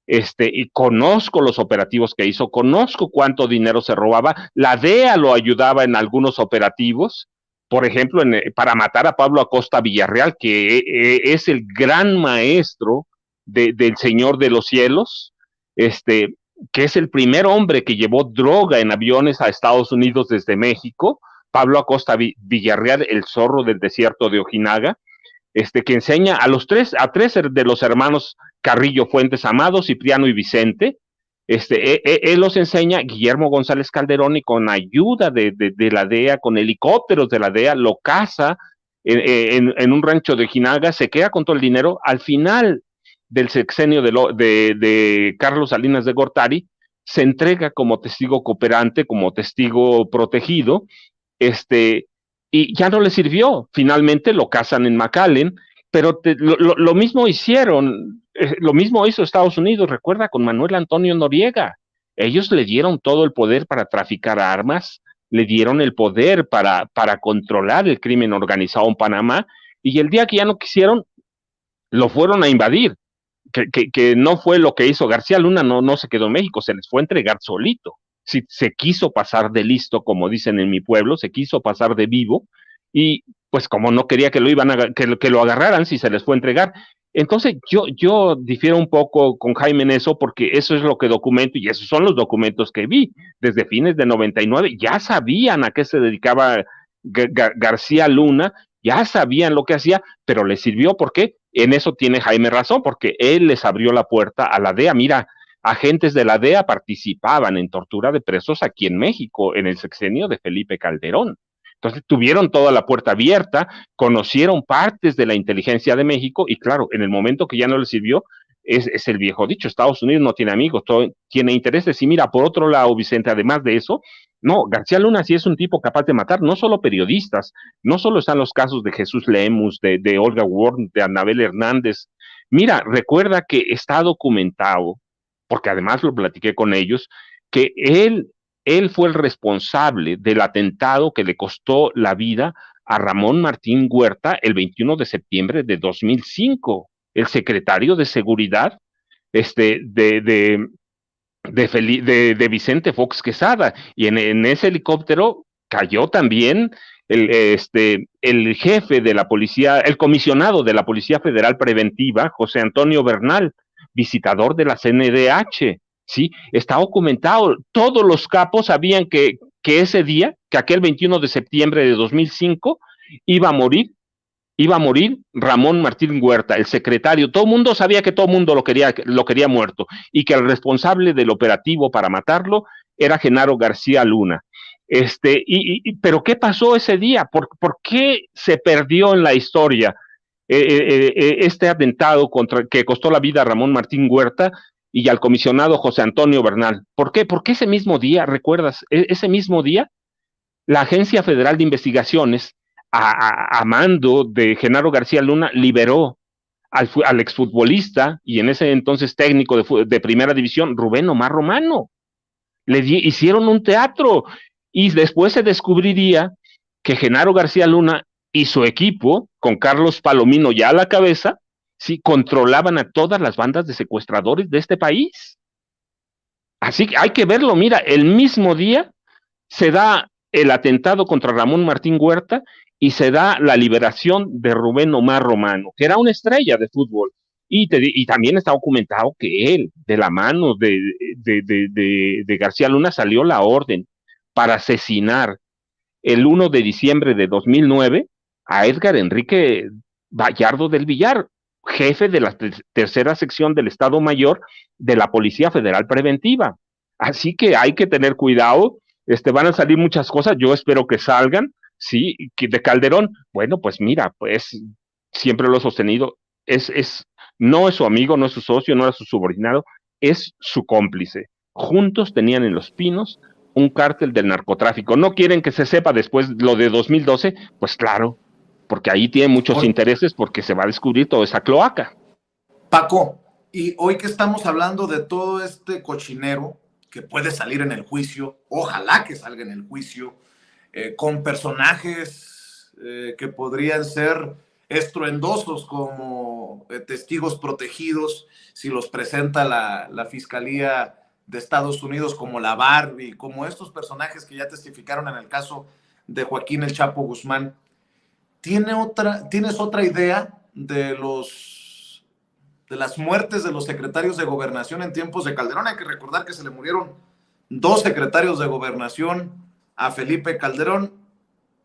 y conozco los operativos que hizo, conozco cuánto dinero se robaba. La DEA lo ayudaba en algunos operativos, por ejemplo, para matar a Pablo Acosta Villarreal, que es el gran maestro del Señor de los Cielos, que es el primer hombre que llevó droga en aviones a Estados Unidos desde México. Pablo Acosta Villarreal, el zorro del desierto de Ojinaga, que enseña a tres de los hermanos Carrillo Fuentes Amado, Cipriano y Vicente. Él los enseña, Guillermo González Calderón, y con ayuda de la DEA, con helicópteros de la DEA, lo caza en un rancho de Ojinaga, se queda con todo el dinero. Al final del sexenio de Carlos Salinas de Gortari, se entrega como testigo cooperante, como testigo protegido, y ya no le sirvió. Finalmente lo casan en McAllen, pero lo mismo hicieron, lo mismo hizo Estados Unidos, recuerda, con Manuel Antonio Noriega. Ellos le dieron todo el poder para traficar armas, le dieron el poder para controlar el crimen organizado en Panamá, y el día que ya no quisieron, lo fueron a invadir. Que no fue lo que hizo García Luna, no se quedó en México, se les fue a entregar solito. Si se quiso pasar de listo, como dicen en mi pueblo, se quiso pasar de vivo, y pues como no quería que lo agarraran, si se les fue a entregar. Entonces yo difiero un poco con Jaime en eso, porque eso es lo que documento, y esos son los documentos que vi. Desde fines de 99 ya sabían a qué se dedicaba García Luna, ya sabían lo que hacía, pero les sirvió. ¿Por qué? En eso tiene Jaime razón, porque él les abrió la puerta a la DEA. Mira, agentes de la DEA participaban en tortura de presos aquí en México en el sexenio de Felipe Calderón. Entonces tuvieron toda la puerta abierta, conocieron partes de la inteligencia de México, y claro, en el momento que ya no les sirvió, es el viejo dicho, Estados Unidos no tiene amigos, tiene intereses. Y mira, por otro lado, Vicente, además de eso, no, García Luna sí es un tipo capaz de matar no solo periodistas, no solo están los casos de Jesús Lemus, de Olga Ward, de Anabel Hernández. Mira, recuerda que está documentado, porque además lo platiqué con ellos, que él fue el responsable del atentado que le costó la vida a Ramón Martín Huerta el 21 de septiembre de 2005, el secretario de Seguridad de Vicente Fox Quesada, y en ese helicóptero cayó también el jefe de la policía, el comisionado de la Policía Federal Preventiva, José Antonio Bernal, visitador de la CNDH. Sí, está documentado. Todos los capos sabían que ese día, que aquel 21 de septiembre de 2005, iba a morir Ramón Martín Huerta, el secretario. Todo el mundo sabía que todo el mundo lo quería muerto, y que el responsable del operativo para matarlo era Genaro García Luna. Pero ¿qué pasó ese día? ¿Por qué se perdió en la historia este atentado que costó la vida a Ramón Martín Huerta y al comisionado José Antonio Bernal? ¿Por qué? Porque ese mismo día, ¿recuerdas? Ese mismo día, la Agencia Federal de Investigaciones, a mando de Genaro García Luna, liberó al exfutbolista y en ese entonces técnico de primera división, Rubén Omar Romano. Hicieron un teatro, y después se descubriría que Genaro García Luna y su equipo, con Carlos Palomino ya a la cabeza, sí, controlaban a todas las bandas de secuestradores de este país. Así que hay que verlo, mira, el mismo día se da el atentado contra Ramón Martín Huerta y se da la liberación de Rubén Omar Romano, que era una estrella de fútbol. Y también está documentado que él, de la mano de García Luna, salió la orden para asesinar el 1 de diciembre de 2009 a Edgar Enrique Vallardo del Villar, jefe de la tercera sección del Estado Mayor de la Policía Federal Preventiva. Así que hay que tener cuidado, van a salir muchas cosas, yo espero que salgan, sí, que de Calderón, bueno, pues mira, pues siempre lo he sostenido, no es su amigo, no es su socio, no era su subordinado, es su cómplice. Juntos tenían en Los Pinos un cártel del narcotráfico. ¿No quieren que se sepa después lo de 2012? Pues claro, porque ahí tiene muchos intereses, porque se va a descubrir toda esa cloaca. Paco, y hoy que estamos hablando de todo este cochinero que puede salir en el juicio, ojalá que salga en el juicio, con personajes que podrían ser estruendosos como testigos protegidos, si los presenta la Fiscalía de Estados Unidos, como la Barbie, como estos personajes que ya testificaron en el caso de Joaquín El Chapo Guzmán. ¿Tienes otra idea de las muertes de los secretarios de gobernación en tiempos de Calderón? Hay que recordar que se le murieron 2 secretarios de gobernación a Felipe Calderón.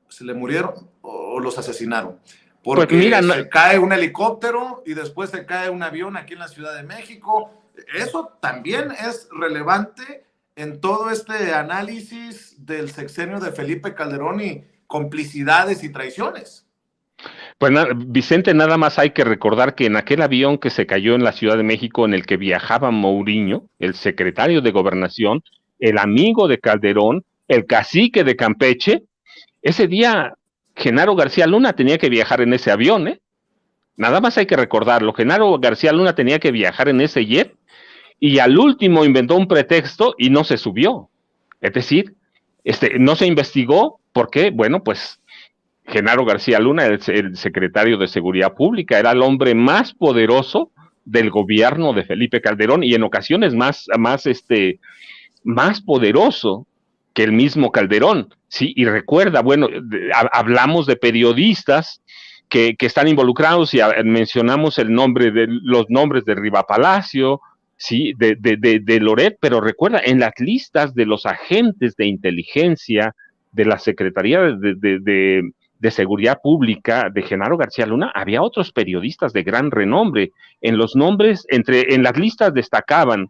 ¿Se le murieron o los asesinaron? Porque pues mira, se cae un helicóptero y después se cae un avión aquí en la Ciudad de México. Eso también es relevante en todo este análisis del sexenio de Felipe Calderón y complicidades y traiciones. Pues Vicente, nada más hay que recordar que en aquel avión que se cayó en la Ciudad de México, en el que viajaba Mourinho, el secretario de Gobernación, el amigo de Calderón, el cacique de Campeche, ese día Genaro García Luna tenía que viajar en ese avión, ¿eh? Nada más hay que recordarlo. Genaro García Luna tenía que viajar en ese jet y al último inventó un pretexto y no se subió. Es decir, no se investigó. ¿Por qué? Bueno, pues Genaro García Luna, el secretario de Seguridad Pública, era el hombre más poderoso del gobierno de Felipe Calderón y en ocasiones más poderoso que el mismo Calderón, ¿sí? Y recuerda, bueno, hablamos de periodistas que están involucrados y mencionamos los nombres de Riva Palacio, ¿sí? De Loret, pero recuerda, en las listas de los agentes de inteligencia de la Secretaría de Seguridad Pública de Genaro García Luna, había otros periodistas de gran renombre. En los nombres, en las listas destacaban,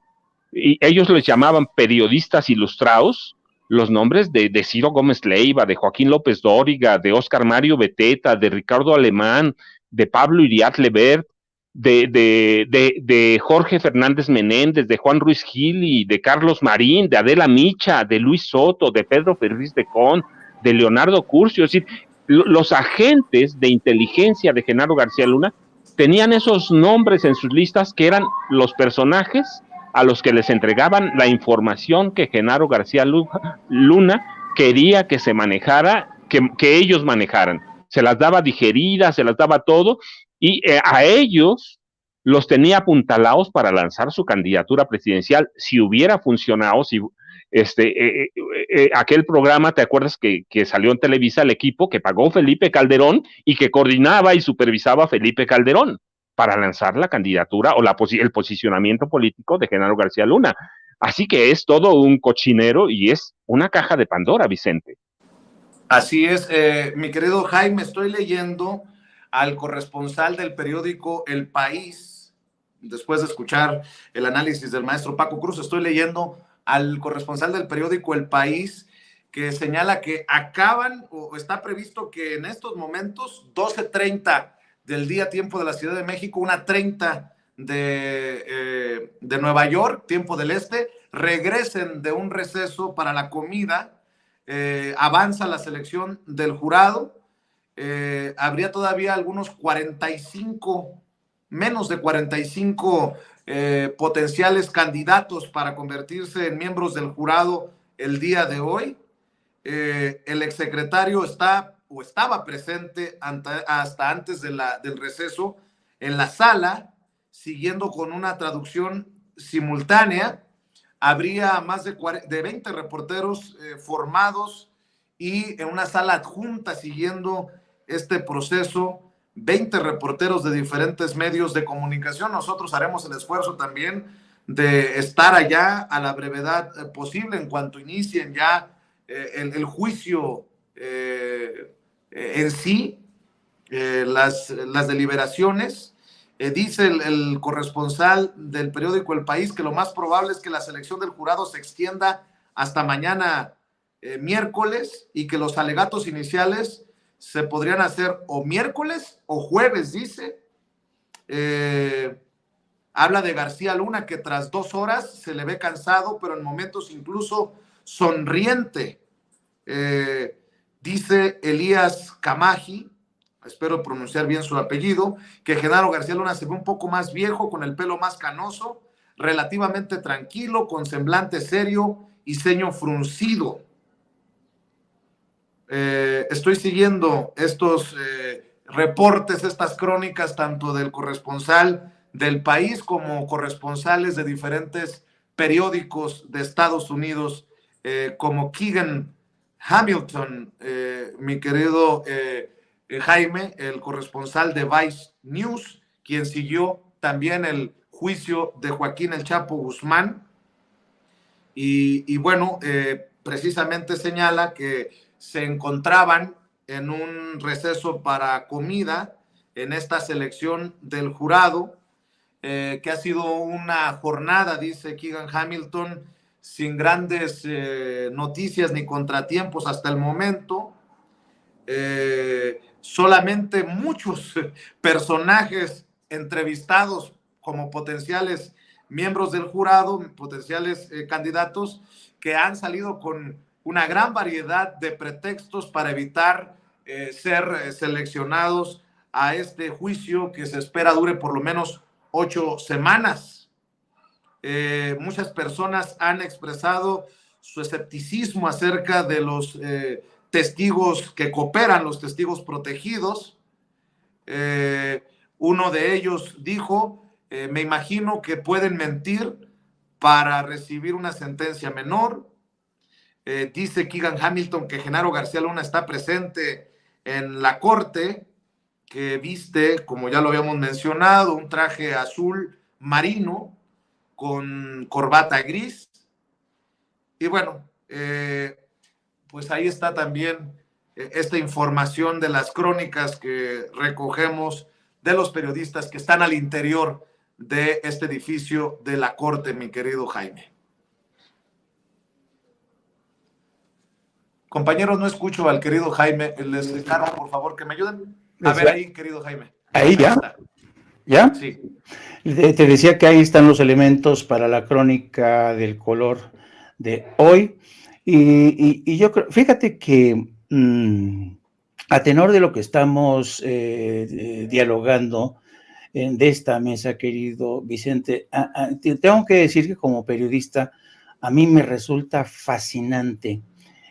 y ellos les llamaban periodistas ilustrados, los nombres de Ciro Gómez Leiva, de Joaquín López Dóriga, de Óscar Mario Beteta, de Ricardo Alemán, de Pablo Iriart Lebert, de Jorge Fernández Menéndez, de Juan Ruiz Gili, de Carlos Marín, de Adela Micha, de Luis Soto, de Pedro Ferriz de Con, de Leonardo Curcio. Es decir, los agentes de inteligencia de Genaro García Luna tenían esos nombres en sus listas que eran los personajes a los que les entregaban la información que Genaro García Luna quería que se manejara, que ellos manejaran. Se las daba digeridas, se las daba todo, y a ellos los tenía apuntalados para lanzar su candidatura presidencial. Si hubiera funcionado, si aquel programa, ¿te acuerdas que salió en Televisa, el equipo que pagó Felipe Calderón y que coordinaba y supervisaba a Felipe Calderón para lanzar la candidatura o el posicionamiento político de Genaro García Luna? Así que es todo un cochinero y es una caja de Pandora, Vicente. Así es, mi querido Jaime, estoy leyendo al corresponsal del periódico El País, después de escuchar el análisis del maestro Paco Cruz, estoy leyendo al corresponsal del periódico El País, que señala que acaban, o está previsto que en estos momentos, 12:30 del día tiempo de la Ciudad de México, 1:30 de Nueva York, tiempo del este, regresen de un receso para la comida. Avanza la selección del jurado. Habría todavía algunos 45, menos de 45 potenciales candidatos para convertirse en miembros del jurado el día de hoy. El exsecretario está o estaba presente hasta antes del receso en la sala, siguiendo con una traducción simultánea. Habría más de 20 reporteros formados y en una sala adjunta siguiendo este proceso, 20 reporteros de diferentes medios de comunicación. Nosotros haremos el esfuerzo también de estar allá a la brevedad posible en cuanto inicien ya el juicio en sí, las deliberaciones. Dice el corresponsal del periódico El País que lo más probable es que la selección del jurado se extienda hasta mañana miércoles, y que los alegatos iniciales se podrían hacer o miércoles o jueves, dice. Habla de García Luna, que tras 2 horas se le ve cansado, pero en momentos incluso sonriente. Dice Elías Camaji, espero pronunciar bien su apellido, que Genaro García Luna se ve un poco más viejo, con el pelo más canoso, relativamente tranquilo, con semblante serio y ceño fruncido. Estoy siguiendo estos reportes, estas crónicas, tanto del corresponsal del País como corresponsales de diferentes periódicos de Estados Unidos, como Keegan Hamilton, mi querido Jaime, el corresponsal de Vice News, quien siguió también el juicio de Joaquín El Chapo Guzmán. Y bueno, precisamente señala que se encontraban en un receso para comida en esta selección del jurado, que ha sido una jornada, dice Keegan Hamilton, sin grandes noticias ni contratiempos hasta el momento. Solamente muchos personajes entrevistados como potenciales miembros del jurado, potenciales candidatos, que han salido con una gran variedad de pretextos para evitar ser seleccionados a este juicio, que se espera dure por lo menos 8 semanas. Muchas personas han expresado su escepticismo acerca de los testigos que cooperan, los testigos protegidos. Uno de ellos dijo: me imagino que pueden mentir para recibir una sentencia menor. Dice Keegan Hamilton que Genaro García Luna está presente en la corte, que viste, como ya lo habíamos mencionado, un traje azul marino con corbata gris. Y bueno, pues ahí está también esta información de las crónicas que recogemos de los periodistas que están al interior de este edificio de la corte, mi querido Jaime. Compañeros, no escucho al querido Jaime. Les encargo, por favor, que me ayuden. A ver ahí, querido Jaime. Ahí ya. Está. ¿Ya? Sí. Te decía que ahí están los elementos para la crónica del color de hoy. Y yo creo, fíjate que a tenor de lo que estamos dialogando de esta mesa, querido Vicente, tengo que decir que como periodista a mí me resulta fascinante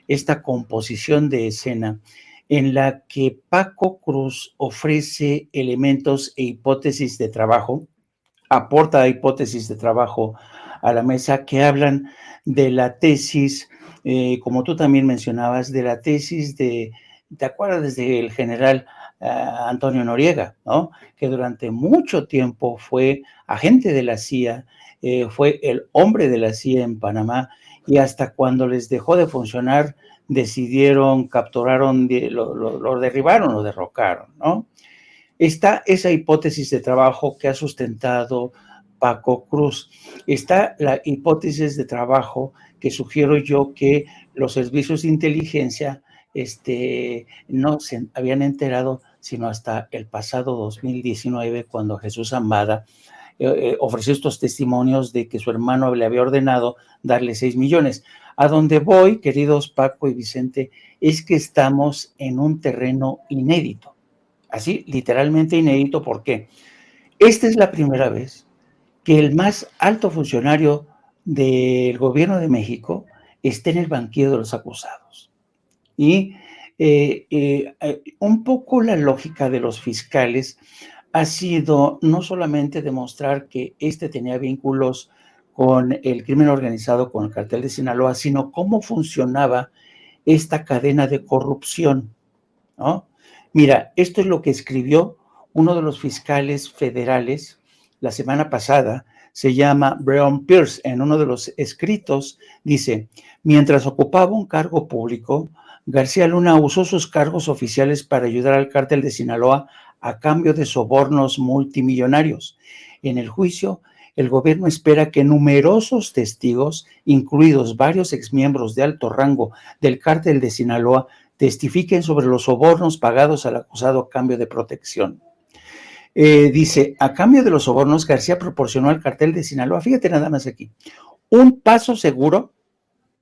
esta composición de escena en la que Paco Cruz ofrece elementos e hipótesis de trabajo, aporta hipótesis de trabajo a la mesa que hablan de la tesis, como tú también mencionabas, de la tesis de, ¿te acuerdas del general Antonio Noriega, ¿no? Que durante mucho tiempo fue agente de la CIA, fue el hombre de la CIA en Panamá, y hasta cuando les dejó de funcionar, decidieron, capturaron, lo derribaron, lo derrocaron, ¿no? Está esa hipótesis de trabajo que ha sustentado Paco Cruz. Está la hipótesis de trabajo que sugiero yo que los servicios de inteligencia no se habían enterado sino hasta el pasado 2019, cuando Jesús Zambada ofreció estos testimonios de que su hermano le había ordenado darle 6 millones. A donde voy, queridos Paco y Vicente, es que estamos en un terreno inédito. Así, literalmente inédito. ¿Por qué? Esta es la primera vez que el más alto funcionario del gobierno de México esté en el banquillo de los acusados. Y Un poco la lógica de los fiscales ha sido no solamente demostrar que tenía vínculos con el crimen organizado, con el cartel de Sinaloa, sino cómo funcionaba esta cadena de corrupción, ¿no? Mira, esto es lo que escribió uno de los fiscales federales la semana pasada, se llama Breon Pierce. En uno de los escritos dice: mientras ocupaba un cargo público, García Luna usó sus cargos oficiales para ayudar al cártel de Sinaloa a cambio de sobornos multimillonarios. En el juicio, el gobierno espera que numerosos testigos, incluidos varios exmiembros de alto rango del cártel de Sinaloa, testifiquen sobre los sobornos pagados al acusado a cambio de protección. Dice, a cambio de los sobornos, García proporcionó al cartel de Sinaloa, fíjate nada más aquí, un paso seguro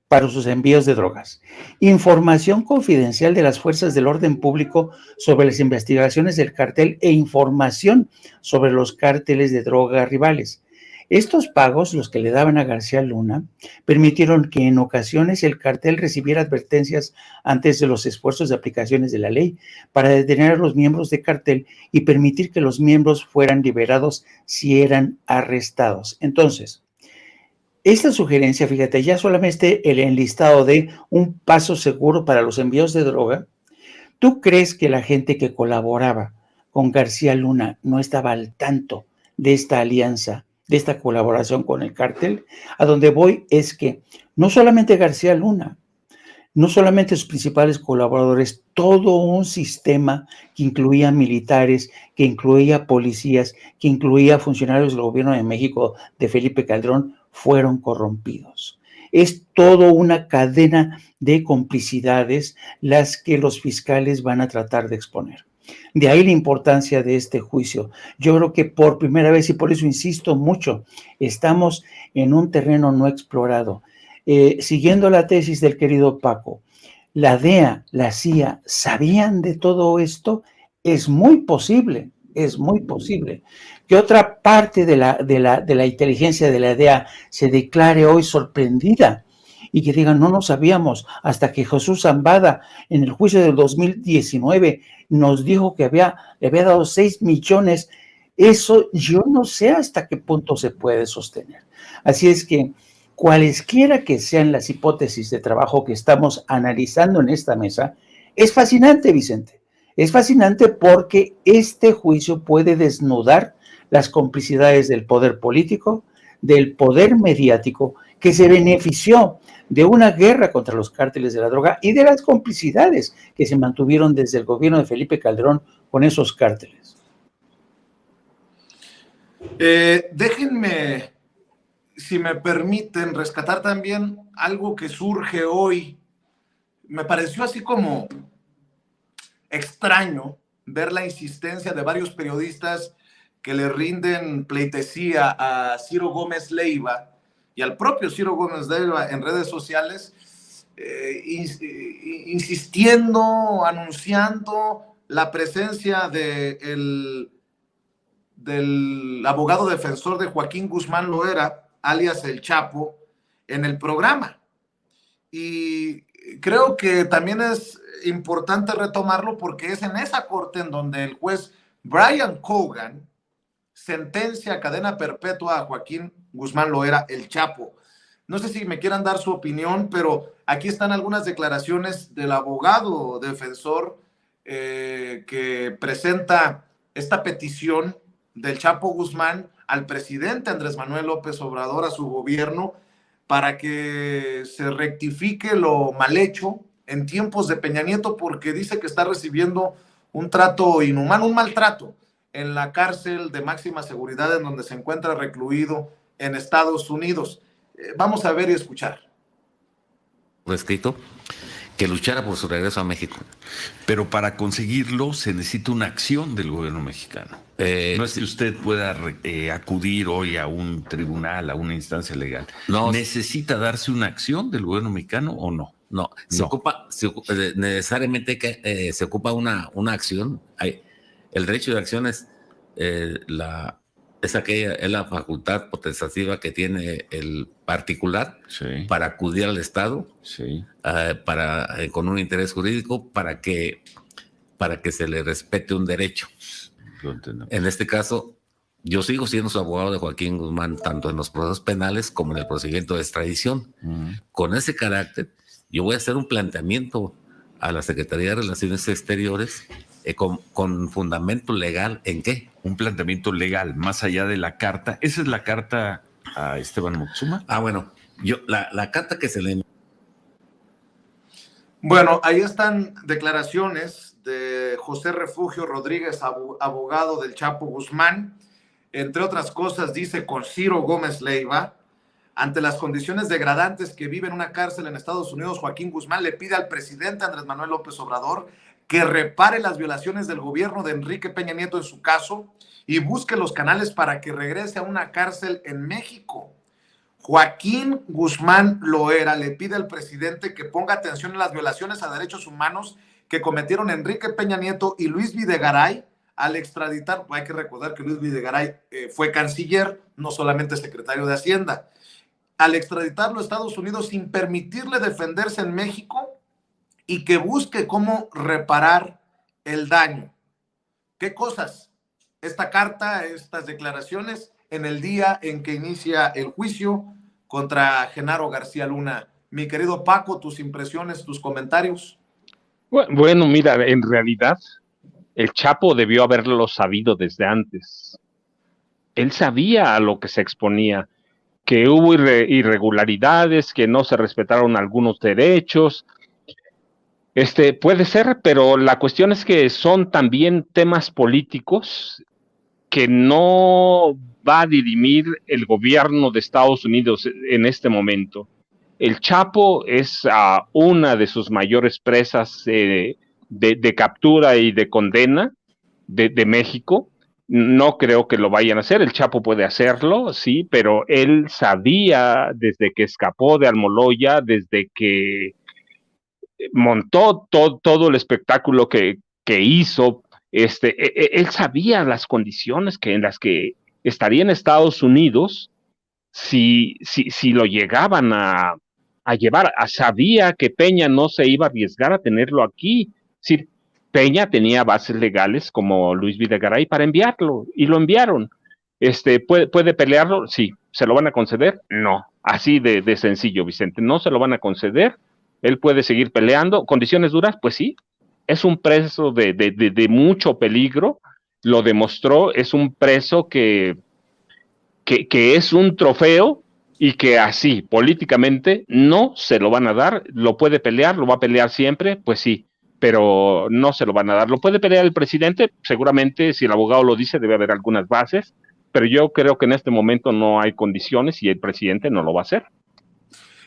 para sus envíos de drogas, información confidencial de las fuerzas del orden público sobre las investigaciones del cartel e información sobre los cárteles de droga rivales. Estos pagos, los que le daban a García Luna, permitieron que en ocasiones el cartel recibiera advertencias antes de los esfuerzos de aplicaciones de la ley para detener a los miembros del cartel y permitir que los miembros fueran liberados si eran arrestados. Entonces, esta sugerencia, fíjate, ya solamente el enlistado de un paso seguro para los envíos de droga. ¿Tú crees que la gente que colaboraba con García Luna no estaba al tanto de esta alianza, de esta colaboración con el cártel? A donde voy es que no solamente García Luna, no solamente sus principales colaboradores, todo un sistema que incluía militares, que incluía policías, que incluía funcionarios del gobierno de México de Felipe Calderón, fueron corrompidos. Es toda una cadena de complicidades las que los fiscales van a tratar de exponer. De ahí la importancia de este juicio. Yo creo que por primera vez, y por eso insisto mucho, estamos en un terreno no explorado. Siguiendo la tesis del querido Paco, la DEA, la CIA, ¿sabían de todo esto? Es muy posible que otra parte de la inteligencia de la DEA se declare hoy sorprendida y que digan, no lo sabíamos, hasta que Jesús Zambada en el juicio del 2019 nos dijo que le había dado 6 millones. Eso yo no sé hasta qué punto se puede sostener. Así es que cualesquiera que sean las hipótesis de trabajo que estamos analizando en esta mesa, es fascinante, Vicente. Es fascinante porque este juicio puede desnudar las complicidades del poder político, del poder mediático, que se benefició de una guerra contra los cárteles de la droga y de las complicidades que se mantuvieron desde el gobierno de Felipe Calderón con esos cárteles. Déjenme, si me permiten, rescatar también algo que surge hoy. Me pareció así como extraño ver la insistencia de varios periodistas que le rinden pleitesía a Ciro Gómez Leiva y al propio Ciro Gómez Leiva en redes sociales, insistiendo, anunciando la presencia del abogado defensor de Joaquín Guzmán Loera, alias El Chapo, en el programa. Y creo que también es importante retomarlo porque es en esa corte en donde el juez Brian Cogan sentencia a cadena perpetua a Joaquín Guzmán Loera, El Chapo. No sé si me quieran dar su opinión, pero aquí están algunas declaraciones del abogado defensor que presenta esta petición del Chapo Guzmán al presidente Andrés Manuel López Obrador, a su gobierno, para que se rectifique lo mal hecho en tiempos de Peña Nieto, porque dice que está recibiendo un trato inhumano, un maltrato en la cárcel de máxima seguridad en donde se encuentra recluido en Estados Unidos. Vamos a ver y escuchar. Escrito que luchara por su regreso a México. Pero para conseguirlo se necesita una acción del gobierno mexicano. No es que usted pueda acudir hoy a un tribunal, a una instancia legal. No. ¿Necesita darse una acción del gobierno mexicano o no? No, necesariamente que se ocupa una acción. El derecho de acción es es la facultad potestativa que tiene el particular para acudir al Estado con un interés jurídico para que se le respete un derecho. En este caso, yo sigo siendo su abogado de Joaquín Guzmán, tanto en los procesos penales como en el procedimiento de extradición. Con ese carácter, yo voy a hacer un planteamiento a la Secretaría de Relaciones Exteriores con fundamento legal. ¿En qué? Un planteamiento legal, más allá de la carta. ¿Esa es la carta a Esteban Moctezuma? Bueno, la carta que se le... Bueno, ahí están declaraciones de José Refugio Rodríguez, abogado del Chapo Guzmán. Entre otras cosas, dice con Ciro Gómez Leiva: ante las condiciones degradantes que vive en una cárcel en Estados Unidos, Joaquín Guzmán le pide al presidente Andrés Manuel López Obrador que repare las violaciones del gobierno de Enrique Peña Nieto en su caso y busque los canales para que regrese a una cárcel en México. Joaquín Guzmán Loera le pide al presidente que ponga atención en las violaciones a derechos humanos que cometieron Enrique Peña Nieto y Luis Videgaray al extraditar. Hay que recordar que Luis Videgaray fue canciller, no solamente secretario de Hacienda. Al extraditarlo a Estados Unidos sin permitirle defenderse en México y que busque cómo reparar el daño. ¿Qué cosas? Esta carta, estas declaraciones en el día en que inicia el juicio contra Genaro García Luna. Mi querido Paco, tus impresiones, tus comentarios. Bueno, mira, en realidad el Chapo debió haberlo sabido desde antes. Él sabía a lo que se exponía, que hubo irregularidades, que no se respetaron algunos derechos. Puede ser, pero la cuestión es que son también temas políticos que no va a dirimir el gobierno de Estados Unidos en este momento. El Chapo es una de sus mayores presas de captura y de condena de México. No creo que lo vayan a hacer. El Chapo puede hacerlo, sí, pero él sabía desde que escapó de Almoloya, desde que montó todo el espectáculo que hizo, él sabía las condiciones en las que estaría en Estados Unidos si lo llegaban a llevar. Sabía que Peña no se iba a arriesgar a tenerlo aquí. Sí, Peña tenía bases legales como Luis Videgaray para enviarlo, y lo enviaron. ¿Puede pelearlo? Sí. ¿Se lo van a conceder? No. Así de sencillo, Vicente. No se lo van a conceder. Él puede seguir peleando. ¿Condiciones duras? Pues sí. Es un preso de mucho peligro. Lo demostró. Es un preso que es un trofeo y que así, políticamente, no se lo van a dar. Lo puede pelear, lo va a pelear siempre, pues sí, pero no se lo van a dar. ¿Lo puede pelear el presidente? Seguramente, si el abogado lo dice, debe haber algunas bases, pero yo creo que en este momento no hay condiciones y el presidente no lo va a hacer.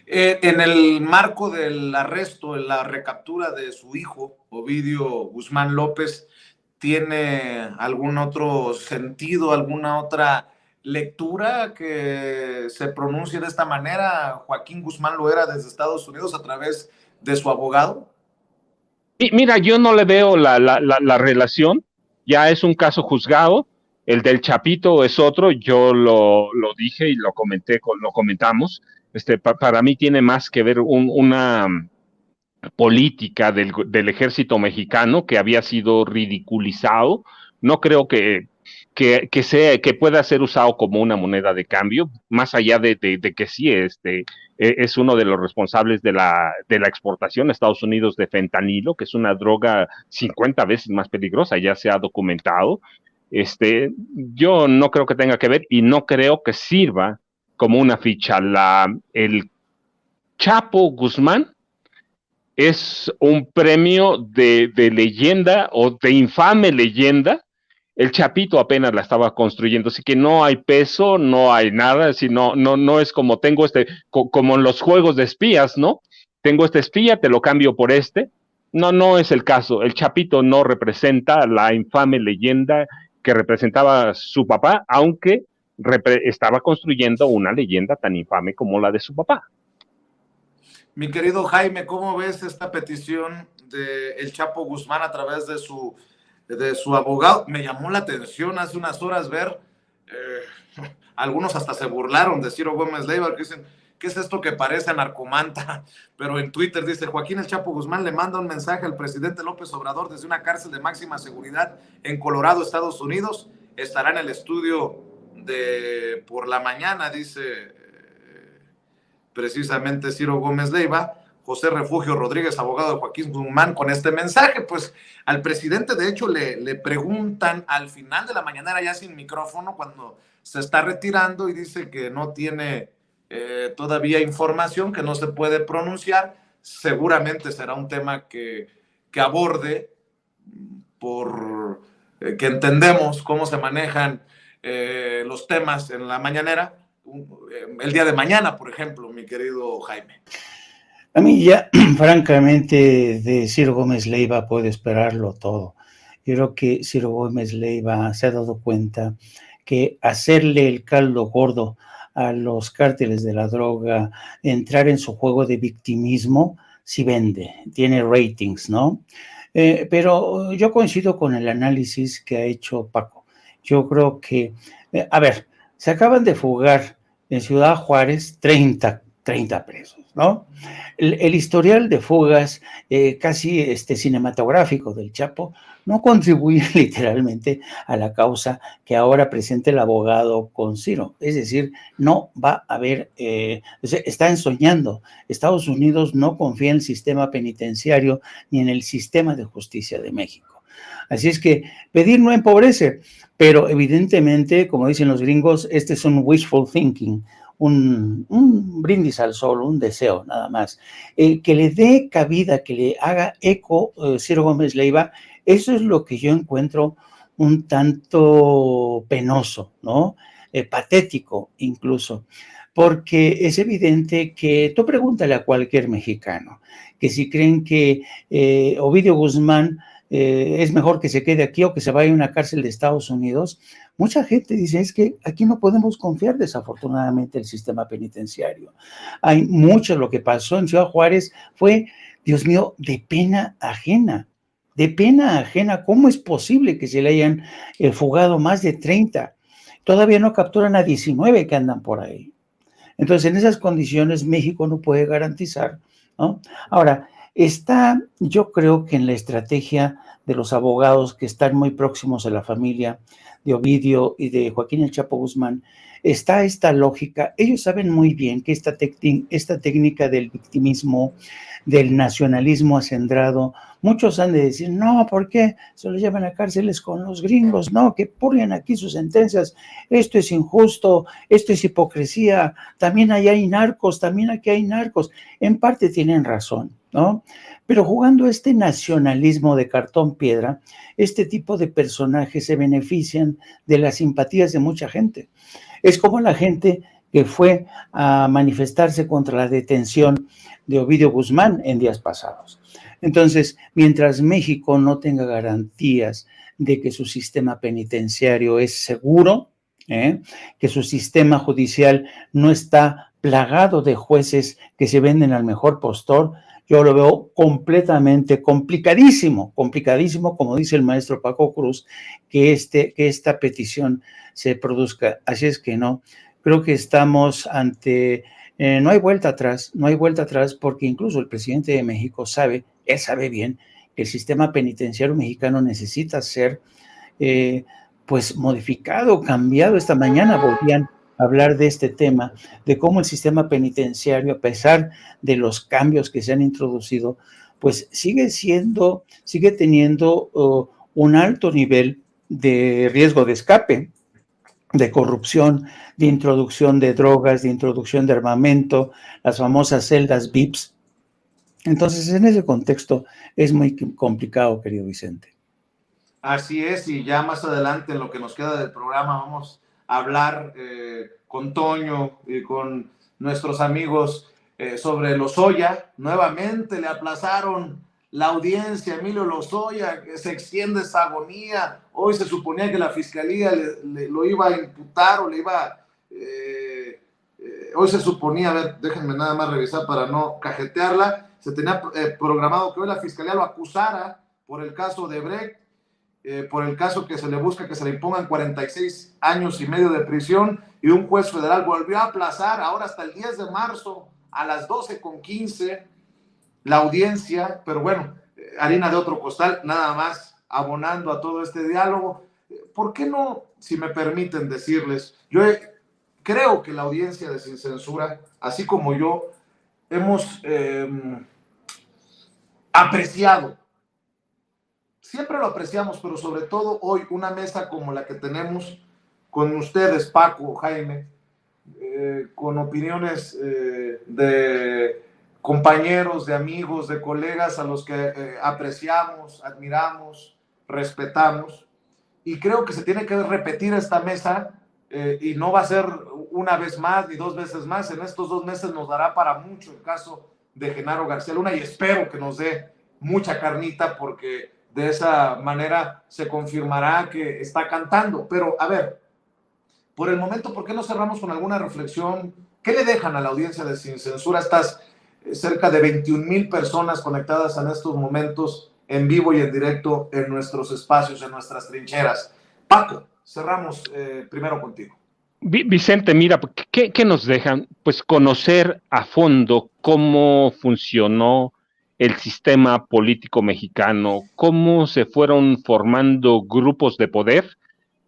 En el marco del arresto, en la recaptura de su hijo, Ovidio Guzmán López, ¿tiene algún otro sentido, alguna otra lectura que se pronuncie de esta manera Joaquín Guzmán Loera desde Estados Unidos a través de su abogado? Y mira, yo no le veo la relación. Ya es un caso juzgado. El del Chapito es otro. Yo lo dije y lo comentamos. Para mí tiene más que ver una política del ejército mexicano que había sido ridiculizado. No creo que pueda ser usado como una moneda de cambio, más allá de que sí, es uno de los responsables de la exportación a Estados Unidos de fentanilo, que es una droga 50 veces más peligrosa, ya se ha documentado. Yo no creo que tenga que ver y no creo que sirva como una ficha. El Chapo Guzmán es un premio de leyenda o de infame leyenda. El Chapito apenas la estaba construyendo, así que no hay peso, no hay nada, no es como tengo como en los juegos de espías, ¿no? Tengo este espía, te lo cambio por este. No es el caso. El Chapito no representa la infame leyenda que representaba su papá, aunque estaba construyendo una leyenda tan infame como la de su papá. Mi querido Jaime, ¿cómo ves esta petición de el Chapo Guzmán a través de su abogado? Me llamó la atención hace unas horas ver algunos hasta se burlaron de Ciro Gómez Leiva, que dicen, ¿qué es esto que parece narcomanta? Pero en Twitter dice, Joaquín El Chapo Guzmán le manda un mensaje al presidente López Obrador desde una cárcel de máxima seguridad en Colorado, Estados Unidos. Estará en el estudio de por la mañana, dice precisamente Ciro Gómez Leiva. José Refugio Rodríguez, abogado de Joaquín Guzmán, con este mensaje. Pues al presidente, de hecho, le preguntan al final de la mañanera, ya sin micrófono, cuando se está retirando, y dice que no tiene todavía información, que no se puede pronunciar. Seguramente será un tema que aborde, por que entendemos cómo se manejan los temas en la mañanera, el día de mañana, por ejemplo, mi querido Jaime. A mí ya, francamente, de Ciro Gómez Leiva puedo esperarlo todo. Yo creo que Ciro Gómez Leiva se ha dado cuenta que hacerle el caldo gordo a los cárteles de la droga, entrar en su juego de victimismo, sí vende, tiene ratings, ¿no? Pero yo coincido con el análisis que ha hecho Paco. Yo creo que, a ver, se acaban de fugar en Ciudad Juárez 30 presos, ¿no? El historial de fugas casi cinematográfico del Chapo no contribuye literalmente a la causa que ahora presenta el abogado con Ciro. Es decir, no va a haber, están soñando. Estados Unidos no confía en el sistema penitenciario ni en el sistema de justicia de México. Así es que pedir no empobrece, pero evidentemente, como dicen los gringos, este es un wishful thinking, un brindis al sol, un deseo nada más. Que le dé cabida, que le haga eco Ciro Gómez Leiva, eso es lo que yo encuentro un tanto penoso, ¿no? Patético incluso, porque es evidente que, tú pregúntale a cualquier mexicano, que si creen que Ovidio Guzmán es mejor que se quede aquí o que se vaya a una cárcel de Estados Unidos, mucha gente dice, es que aquí no podemos confiar desafortunadamente en el sistema penitenciario. Hay mucho, lo que pasó en Ciudad Juárez fue, Dios mío, de pena ajena. De pena ajena, ¿cómo es posible que se le hayan fugado más de 30? Todavía no capturan a 19 que andan por ahí. Entonces, en esas condiciones, México no puede garantizar, ¿no? Ahora, yo creo que en la estrategia de los abogados que están muy próximos a la familia de Ovidio y de Joaquín El Chapo Guzmán, está esta lógica. Ellos saben muy bien que esta técnica del victimismo, del nacionalismo acendrado, muchos han de decir, no, ¿por qué se lo llevan a cárceles con los gringos? No, que purguen aquí sus sentencias, esto es injusto, esto es hipocresía, también allá hay narcos, también aquí hay narcos. En parte tienen razón, ¿no? Pero jugando este nacionalismo de cartón piedra, este tipo de personajes se benefician de las simpatías de mucha gente. Es como la gente que fue a manifestarse contra la detención de Ovidio Guzmán en días pasados. Entonces, mientras México no tenga garantías de que su sistema penitenciario es seguro, que su sistema judicial no está plagado de jueces que se venden al mejor postor, yo lo veo completamente complicadísimo, como dice el maestro Paco Cruz, que esta petición se produzca. Así es que no, creo que estamos ante, no hay vuelta atrás, porque incluso el presidente de México él sabe bien que el sistema penitenciario mexicano necesita ser pues modificado, cambiado. Esta mañana volvían hablar de este tema, de cómo el sistema penitenciario, a pesar de los cambios que se han introducido, pues sigue teniendo un alto nivel de riesgo de escape, de corrupción, de introducción de drogas, de introducción de armamento, las famosas celdas VIPs. Entonces, en ese contexto es muy complicado, querido Vicente. Así es, y ya más adelante en lo que nos queda del programa vamos a hablar con Toño y con nuestros amigos sobre Lozoya. Nuevamente le aplazaron la audiencia a Emilio Lozoya, que se extiende esa agonía. Hoy se suponía que la fiscalía lo iba a imputar o le iba... hoy se suponía, a ver, déjenme nada más revisar para no cajetearla, se tenía programado que hoy la fiscalía lo acusara por el caso de Brecht, por el caso que se le busca que se le impongan 46 años y medio de prisión, y un juez federal volvió a aplazar ahora hasta el 10 de marzo a las 12:15 la audiencia, pero bueno, harina de otro costal, nada más abonando a todo este diálogo. ¿Por qué no, si me permiten decirles, creo que la audiencia de Sin Censura, así como yo, hemos apreciado, siempre lo apreciamos, pero sobre todo hoy, una mesa como la que tenemos con ustedes, Paco, Jaime, con opiniones de compañeros, de amigos, de colegas a los que apreciamos, admiramos, respetamos, y creo que se tiene que repetir esta mesa, y no va a ser una vez más ni 2 veces más. En estos 2 meses nos dará para mucho el caso de Genaro García Luna, y espero que nos dé mucha carnita, porque de esa manera se confirmará que está cantando. Pero a ver, por el momento, ¿por qué no cerramos con alguna reflexión? ¿Qué le dejan a la audiencia de Sin Censura estas cerca de 21,000 personas conectadas en estos momentos en vivo y en directo en nuestros espacios, en nuestras trincheras? Paco, cerramos primero contigo. Vicente, mira, ¿qué nos dejan? Pues conocer a fondo cómo funcionó el sistema político mexicano, cómo se fueron formando grupos de poder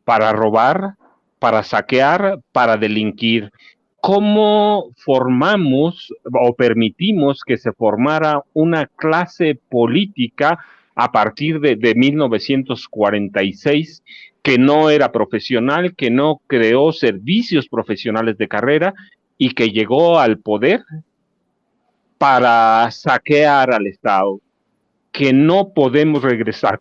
para robar, para saquear, para delinquir, cómo formamos o permitimos que se formara una clase política a partir de 1946, que no era profesional, que no creó servicios profesionales de carrera y que llegó al poder para saquear al Estado, que no podemos regresar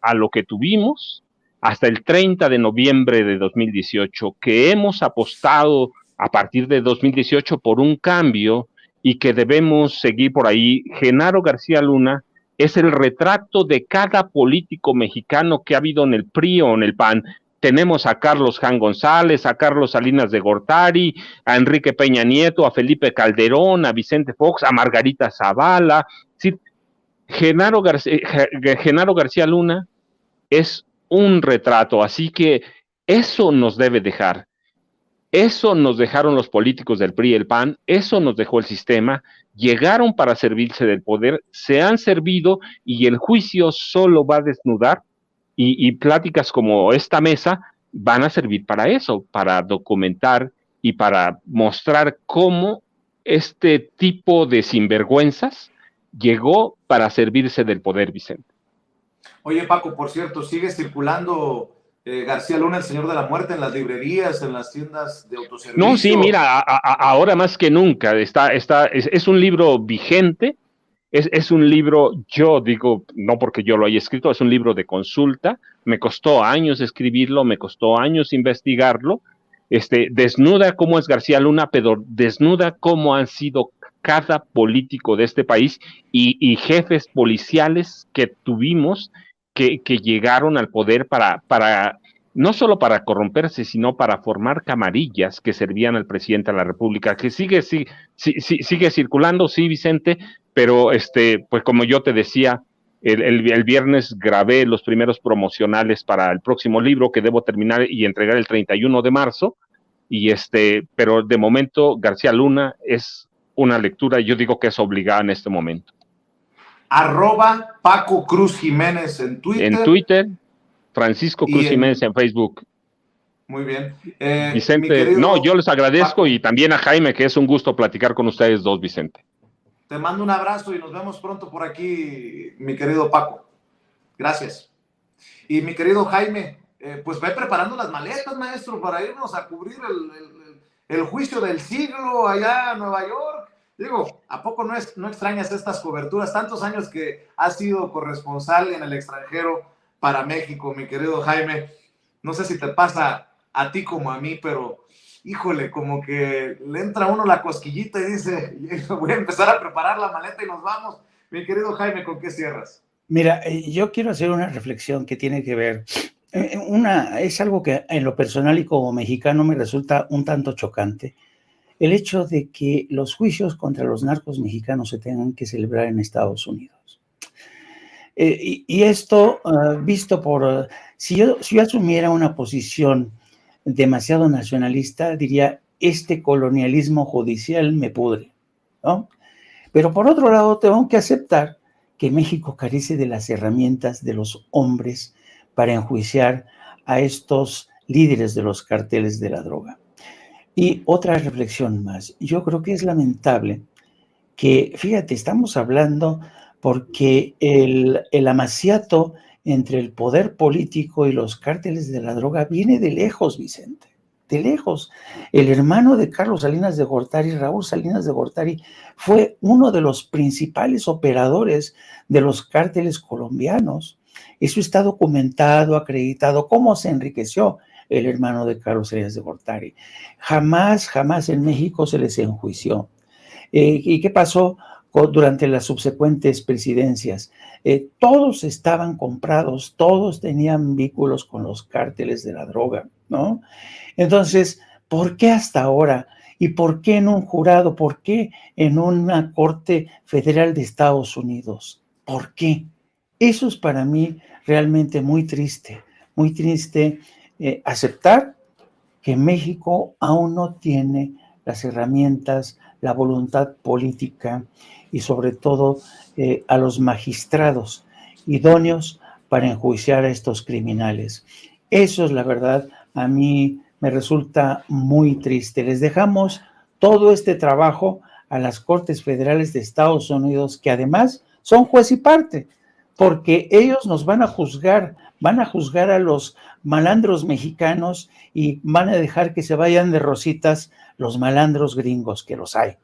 a lo que tuvimos hasta el 30 de noviembre de 2018, que hemos apostado a partir de 2018 por un cambio y que debemos seguir por ahí. Genaro García Luna es el retrato de cada político mexicano que ha habido en el PRI o en el PAN. Tenemos a Carlos Jan González, a Carlos Salinas de Gortari, a Enrique Peña Nieto, a Felipe Calderón, a Vicente Fox, a Margarita Zavala. ¿Sí? Genaro García Luna es un retrato, así que eso nos debe dejar. Eso nos dejaron los políticos del PRI y el PAN, eso nos dejó el sistema, llegaron para servirse del poder, se han servido, y el juicio solo va a desnudar, y pláticas como esta mesa van a servir para eso, para documentar y para mostrar cómo este tipo de sinvergüenzas llegó para servirse del poder, Vicente. Oye, Paco, por cierto, ¿sigue circulando García Luna, el Señor de la Muerte, en las librerías, en las tiendas de autoservicio? No, sí, mira, ahora más que nunca es un libro vigente, es un libro, yo digo, no porque yo lo haya escrito, es un libro de consulta, me costó años escribirlo, me costó años investigarlo, desnuda cómo es García Luna, pero desnuda cómo han sido cada político de este país y jefes policiales que tuvimos que llegaron al poder para no solo para corromperse, sino para formar camarillas que servían al presidente de la República, que sigue circulando, sí, Vicente, pero pues como yo te decía, el viernes grabé los primeros promocionales para el próximo libro que debo terminar y entregar el 31 de marzo, pero de momento García Luna es una lectura, yo digo que es obligada en este momento. @Paco Cruz Jiménez en Twitter. En Twitter, Francisco Cruz Jiménez en Facebook. Muy bien. Vicente, yo les agradezco, Paco, y también a Jaime, que es un gusto platicar con ustedes dos, Vicente. Te mando un abrazo y nos vemos pronto por aquí, mi querido Paco. Gracias. Y mi querido Jaime, pues ve preparando las maletas, maestro, para irnos a cubrir el juicio del siglo allá en Nueva York. Digo, ¿a poco no extrañas estas coberturas? Tantos años que has sido corresponsal en el extranjero para México, mi querido Jaime. No sé si te pasa a ti como a mí, pero híjole, como que le entra a uno la cosquillita y dice, voy a empezar a preparar la maleta y nos vamos. Mi querido Jaime, ¿con qué cierras? Mira, yo quiero hacer una reflexión que tiene que ver, es algo que en lo personal y como mexicano me resulta un tanto chocante, el hecho de que los juicios contra los narcos mexicanos se tengan que celebrar en Estados Unidos. Y esto, visto por, si yo asumiera una posición demasiado nacionalista, diría, este colonialismo judicial me pudre, ¿no? Pero por otro lado, tengo que aceptar que México carece de las herramientas de los hombres para enjuiciar a estos líderes de los carteles de la droga. Y otra reflexión más, yo creo que es lamentable que, fíjate, estamos hablando porque el amaciato entre el poder político y los cárteles de la droga viene de lejos, Vicente, de lejos. El hermano de Carlos Salinas de Gortari, Raúl Salinas de Gortari, fue uno de los principales operadores de los cárteles colombianos. Eso está documentado, acreditado, cómo se enriqueció el hermano de Carlos Salinas de Gortari. Jamás en México se les enjuició. ¿Y qué pasó durante las subsecuentes presidencias? Todos estaban comprados, todos tenían vínculos con los cárteles de la droga, ¿no? Entonces, ¿por qué hasta ahora? ¿Y por qué en un jurado? ¿Por qué en una corte federal de Estados Unidos? ¿Por qué? Eso es para mí realmente muy triste aceptar que México aún no tiene las herramientas, la voluntad política y sobre todo a los magistrados idóneos para enjuiciar a estos criminales. Eso es la verdad, a mí me resulta muy triste. Les dejamos todo este trabajo a las Cortes Federales de Estados Unidos, que además son juez y parte, porque ellos nos van a juzgar a los malandros mexicanos y van a dejar que se vayan de rositas los malandros gringos, que los hay.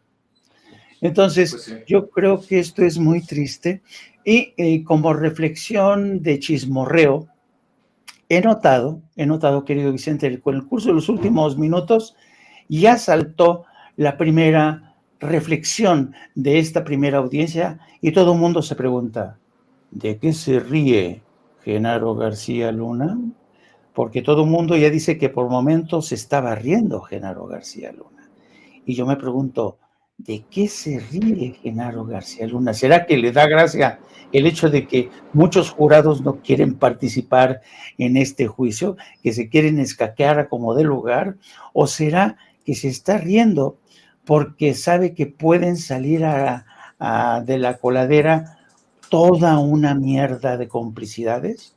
Entonces, pues sí, yo creo que esto es muy triste y como reflexión de chismorreo, he notado, querido Vicente, con el curso de los últimos minutos, ya saltó la primera reflexión de esta primera audiencia y todo el mundo se pregunta, ¿de qué se ríe Genaro García Luna? Porque todo el mundo ya dice que por momentos se estaba riendo Genaro García Luna. Y yo me pregunto, ¿de qué se ríe Genaro García Luna? ¿Será que le da gracia el hecho de que muchos jurados no quieren participar en este juicio, que se quieren escaquear a como dé lugar? ¿O será que se está riendo porque sabe que pueden salir de la coladera toda una mierda de complicidades?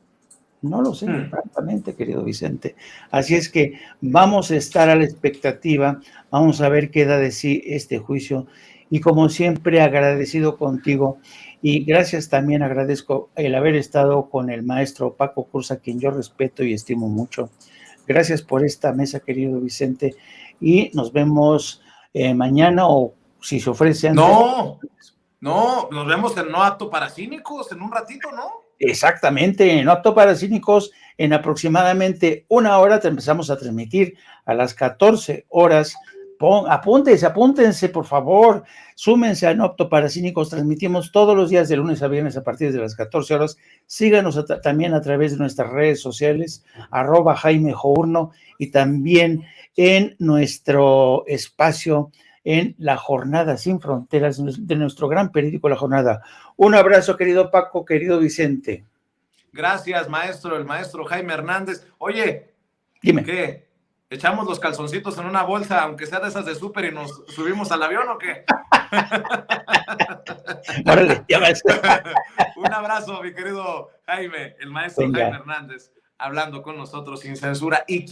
No lo sé, francamente, querido Vicente. Así es que vamos a estar a la expectativa, vamos a ver qué da de sí este juicio. Y como siempre, agradecido contigo y gracias también, agradezco el haber estado con el maestro Paco Cruz, a quien yo respeto y estimo mucho. Gracias por esta mesa, querido Vicente, y nos vemos mañana o si se ofrece antes. No, nos vemos en No Apto para Cínicos en un ratito, ¿no? Exactamente, en No Apto para Cínicos, en aproximadamente una hora te empezamos a transmitir a las 14 horas. Apúntense, por favor, súmense a No Apto para Cínicos. Transmitimos todos los días de lunes a viernes a partir de las 14 horas. Síganos también a través de nuestras redes sociales, @Jaime_Journo, y también en nuestro espacio en La Jornada Sin Fronteras, de nuestro gran periódico La Jornada. Un abrazo, querido Paco, querido Vicente. Gracias, maestro, el maestro Jaime Hernández. Oye, dime. ¿Qué? ¿Echamos los calzoncitos en una bolsa, aunque sea de esas de súper, y nos subimos al avión o qué? Órale, ya ves. Un abrazo, mi querido Jaime, el maestro Jaime Hernández, hablando con nosotros sin censura. Y